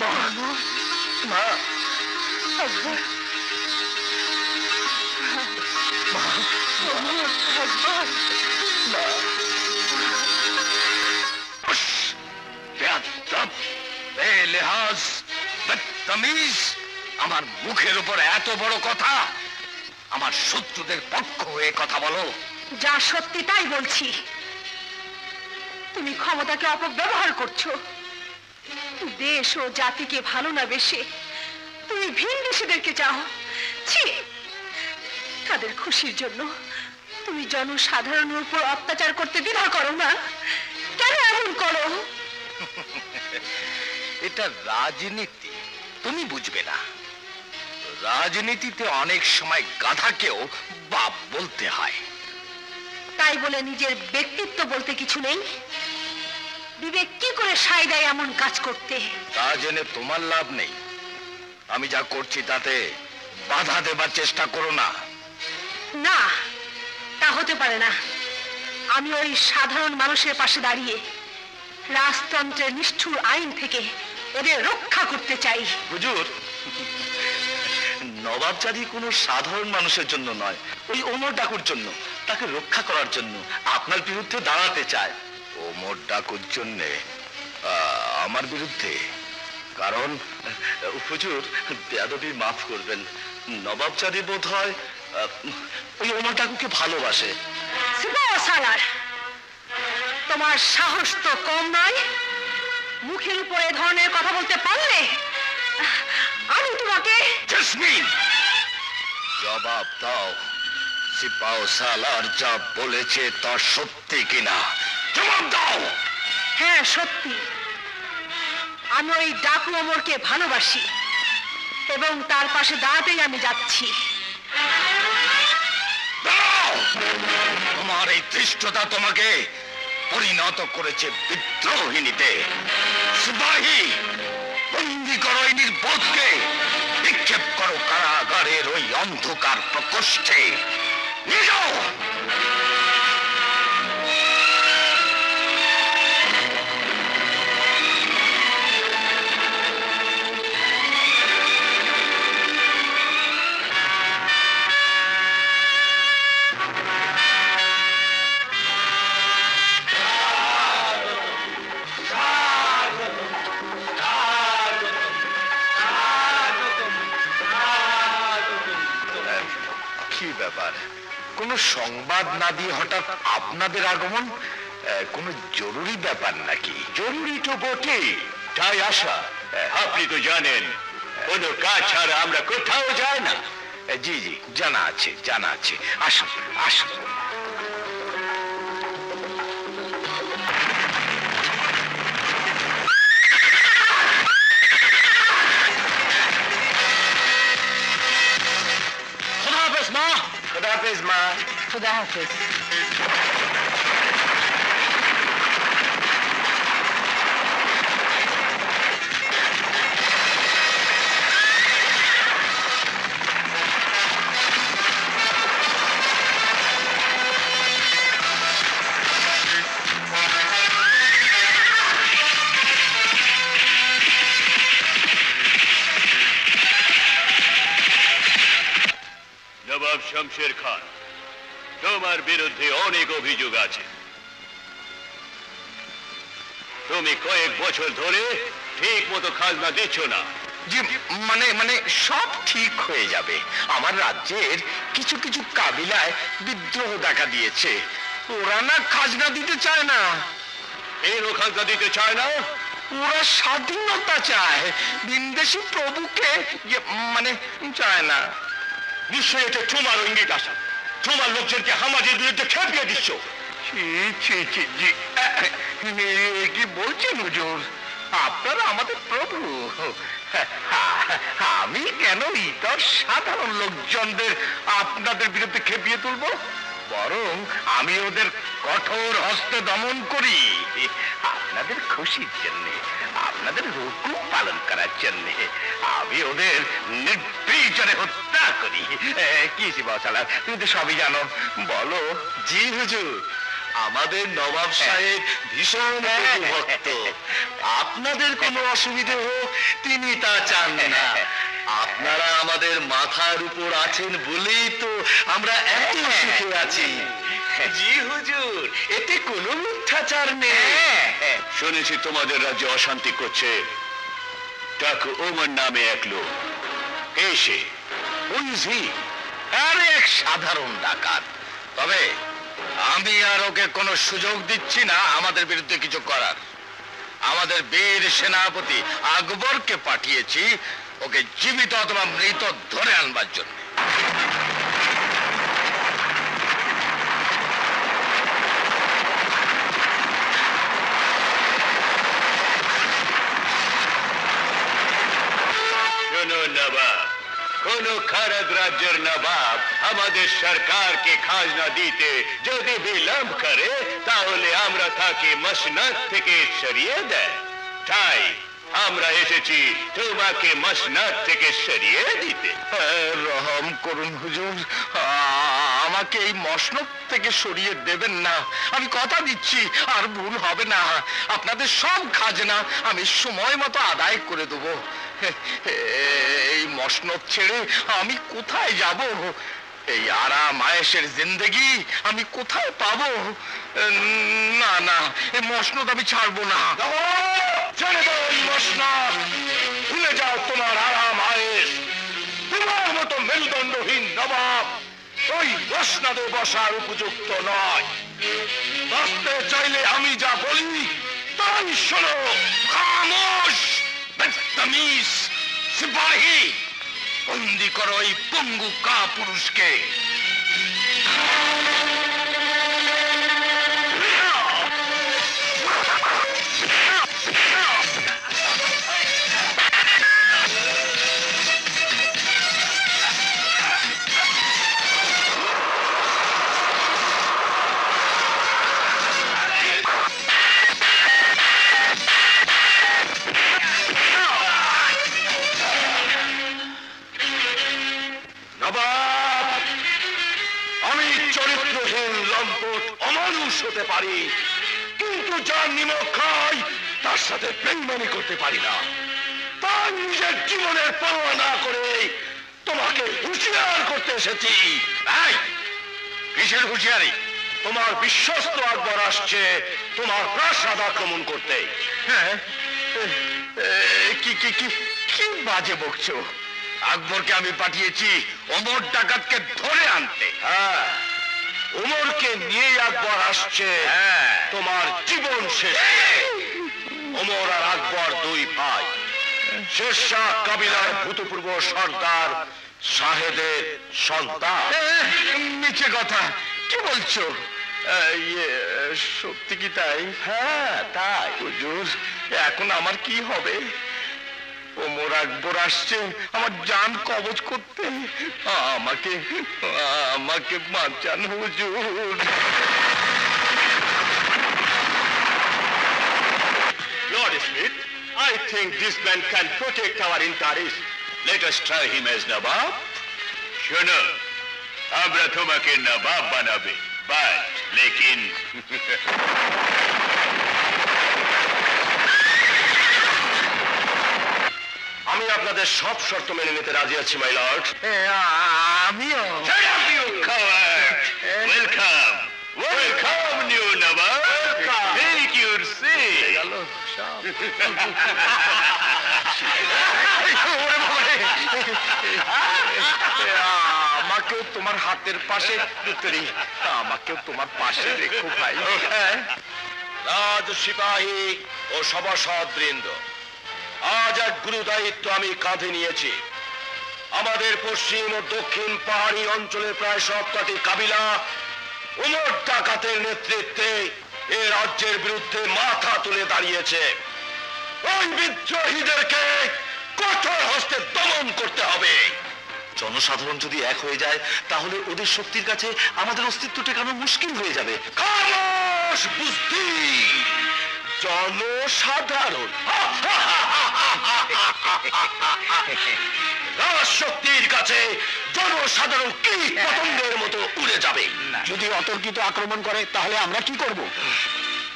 মা, মা, আকবর, মা, আকবর, মা। বেয়াদব, বেলেহাজ, বদতমিজ, আমার মুখের উপর এত বড় কথা! আমার শত্রুদের পক্ষ হয়ে কথা বলো। যা সত্যি তাই বলছি। তুমি ক্ষমতাকে অপব্যবহার করছো। দেশ ও জাতিকে ভালো না বেশে তুমি ভিনদেশীদেরকে চাও। ছি, তাদের খুশির জন্য তুমি জনসাধারণের উপর অত্যাচার করতে দ্বিধা করো না। কেন এমন করো? এটা রাজনীতি, তুমি বুঝবে না। রাজনীতিতে অনেক সময় গাধাকেও বাপ বলতে হয়। তাই বলে নিজের ব্যক্তিত্ব বলতে কিছু নেই? বিবেক কি করে সায় দেয় এমন কাজ করতে? তা জেনে তোমার লাভ নেই। আমি যা করছি তাতে বাধা দেবার চেষ্টা করো না। না, তা হতে পারে না। আমি ওই সাধারণ মানুষের পাশে দাঁড়িয়ে রাজতন্ত্রের নিষ্ঠুর আইন থেকে ওদের রক্ষা করতে চাই। হুজুর, নবাবজাদি কোনো সাধারণ মানুষের জন্য নয়, ওই ওমর ডাকুর জন্য, তাকে রক্ষা করার জন্য আপনার বিরুদ্ধে দাঁড়াতে চায়। ওমর ডাকুর জন্য আমার বিরুদ্ধে? কারণ হুজুর, বেয়াদবি মাফ করবেন, নবাবজাদি বোধ হয় ওই ওমর ডাকুকে ভালোবাসে। সালার, তোমার সাহস তো কম নয়। মুখের উপরে এ ধরনের কথা বলতে পারলে আমি তোমাকে। জেসমিন, জবাব দাও, সিপাহ সালার যা বলেছে তা সত্যি কিনা? জবাব দাও। হ্যাঁ সত্যি, আমি ওই ডাকু অমরকে ভালোবাসি এবং তার পাশে দাঁড়াতেই আমি যাচ্ছি। দাও! তোমার এই ধৃষ্টতা তোমাকে পরিণত করেছে বিদ্রোহিনীতে। সিপাহী, বন্দি করো এই নির্বোধকে, নিক্ষেপ করো কারাগারের ওই অন্ধকার প্রকোষ্ঠে। নিয়ে যাও। কি ব্যাপার, কোন সংবাদ না দিয়ে হঠাৎ আপনাদের আগমন? কোন জরুরি ব্যাপার নাকি? জরুরি তো বটে, তাই আসা। আপনি তো জানেন কোনো কাজ ছাড়া আমরা কোথাও যাই না। জি জি, জানা আছে জানা আছে। আসুন আসুন। খুদা হাফেজ মা। খুদা হাফেজ মা। খুদা হাফেজ। নবাব শমশের খান, তোমার বিরুদ্ধে অনেক অভিযোগ আছে। তুমি কয়েক বছর ধরে ঠিক মতো খাজনা দিচ্ছ না। জি, মানে মানে সব ঠিক হয়ে যাবে। আমার রাজ্যের কিছু কিছু কাবিলায় বিদ্রোহ দেখা দিয়েছে, ওরা না খাজনা দিতে চায় না। কেন খাজনা দিতে চায় না? ওরা স্বাধীনতা চায়, ভিনদেশী প্রভুকে মানে চায় না। নিশ্চয়ই এটা তোমার ইঙ্গিত আসা। তোমার লোকজনকে হামাজের বিরুদ্ধে খেপিয়ে দিচ্ছ। কি বলছেন হুজুর? আপনারা আমাদের প্রভু, আমি কেন ইতর সাধারণ লোকজনদের আপনাদের বিরুদ্ধে খেপিয়ে তুলবো? বরং আমি ওদের কঠোর হস্তে দমন করি আপনাদের খুশির জন্য, আপনাদের হুকুম পালন করার জন্য। আমি ওদের নির্বিচারে হত্যা করি। কি সিপাহ সালার, তুমি তো সবই জানো, বলো। জি হুজুর, আমাদের নবাব সাহেব ভীষণ ভক্ত। আপনাদের কোনো অসুবিধে হোক তিনি তা চান না। আপনারা আমাদের মাথার উপর আছেন বলেই তো আমরা এত সুখে আছি। জি হুজুর, এতে কোনো মিথ্যাচার নেই। শুনেছি তোমাদের রাজ্যে অশান্তি করছে ডাকু ওমর নামে এক লোক। এসে আর এক সাধারণ ডাকাত। তবে আমি আর ওকে কোনো সুযোগ দিচ্ছি না আমাদের বিরুদ্ধে কিছু করার। আমাদের বীর সেনাপতি আকবরকে পাঠিয়েছি ওকে জীবিত অথবা মৃত ধরে আনবার জন্য। শোনো নবাব, কোন খারাপ রাজ্যের নবাব আমাদের সরকারকে খাজনা দিতে যদি বিলম্ব করে তাহলে আমরা তাকে মসনদ থেকে সরিয়ে দেয়। তাই আমরা এসেছি তোমাকে মসনদ থেকে সরিয়ে দিতে। রহম করুন হুজুর, আমাকে এই মসনদ থেকে সরিয়ে দেবেন না। আমি কথা দিচ্ছি আর ভুল হবে না। আপনাদের সব খাজনা আমি সময় মতো আদায় করে দেবো। এই মসনদ ছেড়ে আমি কোথায় যাব? এই আরাম আয়েশের জিন্দেগি আমি কোথায় পাবো? না না, এই মসনদ আমি ছাড়বো না। ছেড়ে দাও এই মসনদ, ভুলে যাও তোমার আরাম আয়েশ। তোমার মতো মেরুদণ্ডহীন নবাব ওই মসনদে বসার উপযুক্ত নয়। বাঁচতে চাইলে আমি যা বলি তাই শোনো। খামোশ, বদতমিজ সিপাহী, বন্দি করো এই পঙ্গু কা পুরুষকে। আমি চরিত্রহীন লম্পট অমানুষ হতে পারি, কিন্তু যার নিমক খাই তার সাথে বেইমানি করতে পারি না। তার নিজের জীবনের পাওয়া না করে তোমাকে হুঁশিয়ার করতে এসেছি। কিসের হুঁশিয়ারি? তোমার বিশ্বস্ত আকবর আসছে তোমার প্রাসাদ আক্রমণ করতে। হ্যাঁ, কি কি কি কি বাজে বকছো? আকবরকে আমি পাঠিয়েছি ওমর ডাকাতকে ধরে আনতে। হ্যাঁ, ওমরকে নিয়ে আকবর আসছে তোমার জীবন শেষ করতে। ওমর আর আকবর দুই ভাই, শেরশাহ কাবিলার ভূতপূর্ব সর্দার শাহেদের সন্তান। মিছে কথা, কি বলছো? সত্যি কি তাই? হ্যাঁ তাই। হুজুর, এখন আমার কি হবে? ওমর আকবর আসছে আমার জান কবজ করতে। আমাকে আমাকে বাঁচান হুজুর। Lord Smith, I think this man can protect our interests. Let us try him as Nawab. শোনো, আমরা তোমাকে নবাব বানাবে, বাট লেকিন আমি আপনাদের সব শর্ত মেনে নিতে রাজি আছি, মাই লর্ড। আমিও। ওয়েলকাম ওয়েলকাম নিউ নবাব, টেক ইউর সিট। আমাকেও তোমার হাতের পাশে, আমাকেও তোমার পাশে রেখো ভাই। রাজ সিপাহী ও সভাসদ বৃন্দ, আজ এক গুরু দায়িত্ব আমি কাঁধে নিয়েছি। আমাদের পশ্চিম ও দক্ষিণ পাহাড়ি অঞ্চলের প্রায় সবকটি কাবিলা ওমর ডাকাতের নেতৃত্বে এ রাজ্যের বিরুদ্ধে মাথা তুলে দাঁড়িয়েছে। ওই বিদ্রোহীদেরকে কঠোর হস্তে দমন করতে হবে। জনসাধারণ যদি এক হয়ে যায় তাহলে ওদের শক্তির কাছে আমাদের অস্তিত্ব টেকানো মুশকিল হয়ে যাবে। খামোশ বুঝতি জনসাধারণ রাজশক্তির কাছে জনসাধারণ কীট পতঙ্গের মতো উড়ে যাবে। যদি অতর্কিত আক্রমণ করে তাহলে আমরা কি করব?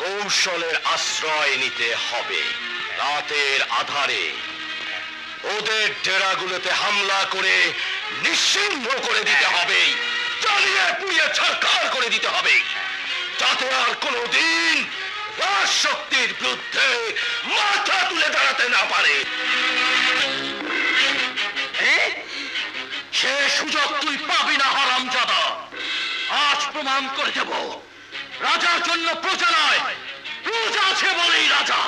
কৌশলের আশ্রয় নিতে হবে। রাতের আধারে ওদের ডেরাগুলোতে হামলা করে নিশ্চিহ্ন করে দিতে হবে, জ্বালিয়ে পুড়িয়ে ছারখার করে দিতে হবে, যাতে আর কোনোদিন রাজশক্তির বিরুদ্ধে মাথা তুলে দাঁড়াতে না পারে। সে সুযোগ তুই পাবি না হারামজাদা। আজ প্রমাণ করে দেব রাজার জন্য প্রজা নয়, প্রজা আছে বলেই রাজা।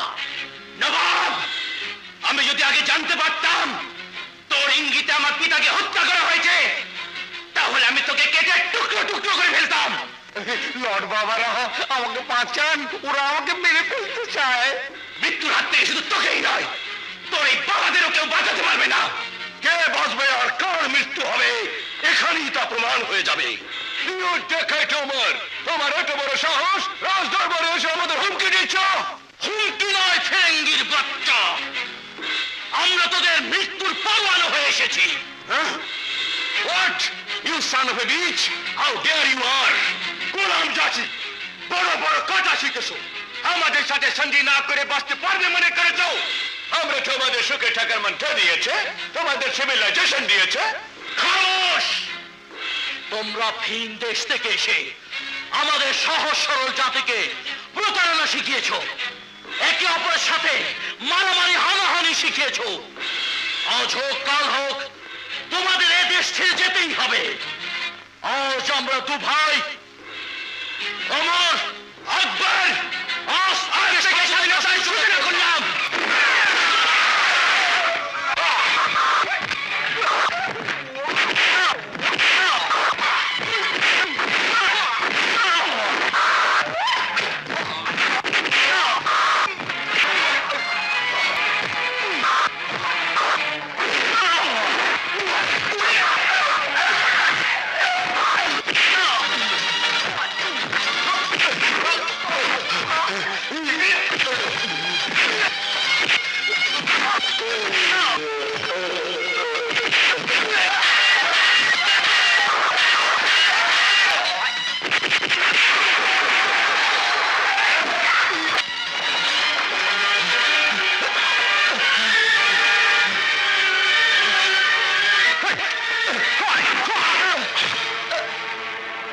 নবাব, আমি যদি আগে জানতে পারতাম তোর ইঙ্গিতে আমার পিতাকে হত্যা করা হয়েছে, তাহলে আমি তোকে কেটে টুকরো টুকরো করে ফেলতাম। লর্ড বাবারা, আমাকে বাঁচান, ওরা আমাকে মেরে ফেলতে চায়। মৃত্যুর হাত থেকে শুধু তোকেই নয়, তোর এই বাবাদেরও কেউ বাঁচাতে পারবে না। কে বাঁচবে আর কার মৃত্যু হবে এখানেই তা প্রমাণ হয়ে যাবে। তোমার এত বড় সাহস, রাজ দরবারে এসে আমাদের হুমকি দিচ্ছ? হুমকি নয় ফেরেঙ্গির বাচ্চা, আমরা তোদের মৃত্যুর পরোয়ানা হয়ে এসেছি। What? You son of a bitch! How dare you are! গোলাম জাতি, বড় বড় কথা শিখেছো, আমাদের সাথে সন্ধি না করে বাঁচতে পারবে মনে করেছো? আমরা তোমাদের সুখে থাকার মন্ত্র দিয়েছে, তোমাদের সিভিলাইজেশন দিয়েছে। খামোশ! তোমরা ভিন দেশ থেকে এসে আমাদের সহজ সরল জাতিকে প্রতারণা শিখিয়েছো, একে অপরের সাথে মারামারি হানাহানি শিখিয়েছো। আজ হোক কাল হোক তোমাদের এ দেশ ছেড়ে যেতেই হবে। আজ আমরা দু ভাই ওমর আকবর আজ থেকে স্বাধীনতার সূচনা করলাম।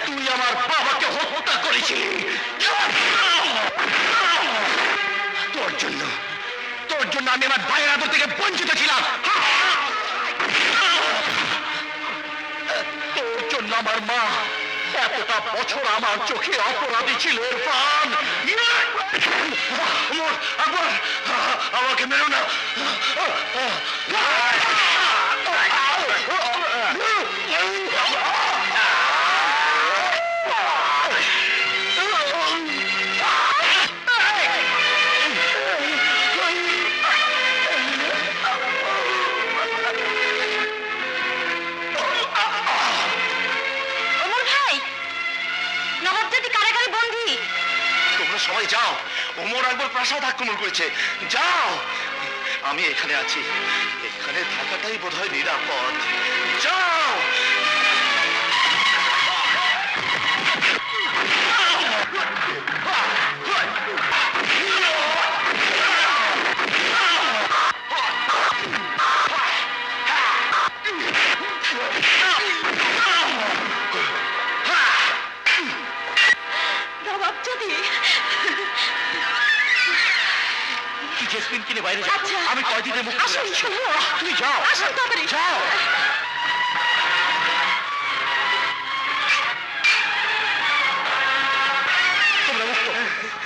তুই আমার বাবাকে হত্যা করেছিলি। তোর জন্য আমি আমার ভাইয়ের আদর থেকে বঞ্চিত ছিলাম। তোর জন্য আমার মা এতটা বছর আমার চোখে অপরাধী ছিল ইরফান। আকবর, আমাকে মেরো না। সবাই যাও, ওমর আকবর প্রাসাদ আক্রমণ করেছে, যাও। আমি এখানে আছি, এখানে থাকাটাই বোধহয় নিরাপদ। যাও। জেসমিন কিনে বাইরে যাও, আমি কয়দিনের মুখ তুমি যাও, যাও। তোমরা মুক্ত,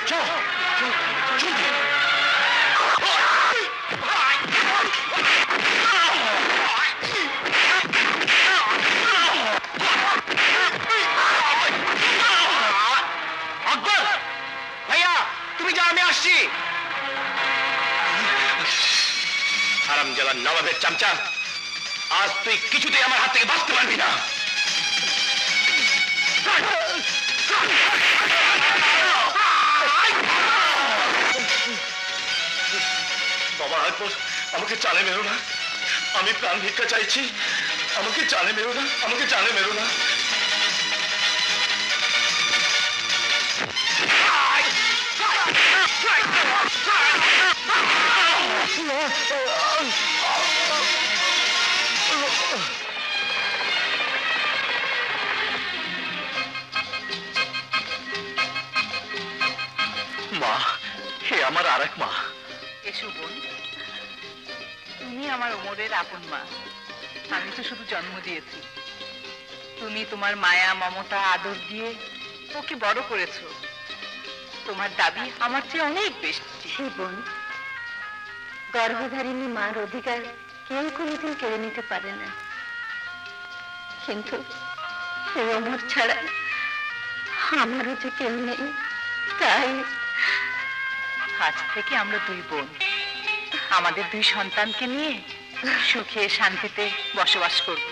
যাও জলদি। আকবর ভাইয়া, তুমি যাও, আমি আসছি। হারামজাদা নবাবের চামচা, আজ তুই কিছুতেই আমার হাত থেকে বাঁচতে পারবি না। বাবা আকবর, আমাকে চালে মেরো না, আমি প্রাণ ভিক্ষা চাইছি, আমাকে চালে মেরো না, আমাকে চালে মেরো না। মা, হে আমার আর এক মা। এসো বোন, তুমি আমার ওমরের আপন মা। আমি তো শুধু জন্ম দিয়েছি, তুমি তোমার মায়া মমতা আদর দিয়ে ওকে বড় করেছো। তোমার দাবি আমার চেয়ে অনেক বেশি। হে বোন, গর্ভধারিণী মার অধিকার কেউ কোনোদিন কেড়ে নিতে পারে না, কিন্তু এই অমর ছাড়া আমারও যে কেউ নেই, তাই আজ থেকে আমরা দুই বোন, আমাদের দুই সন্তানকে নিয়ে সুখে শান্তিতে বসবাস করব।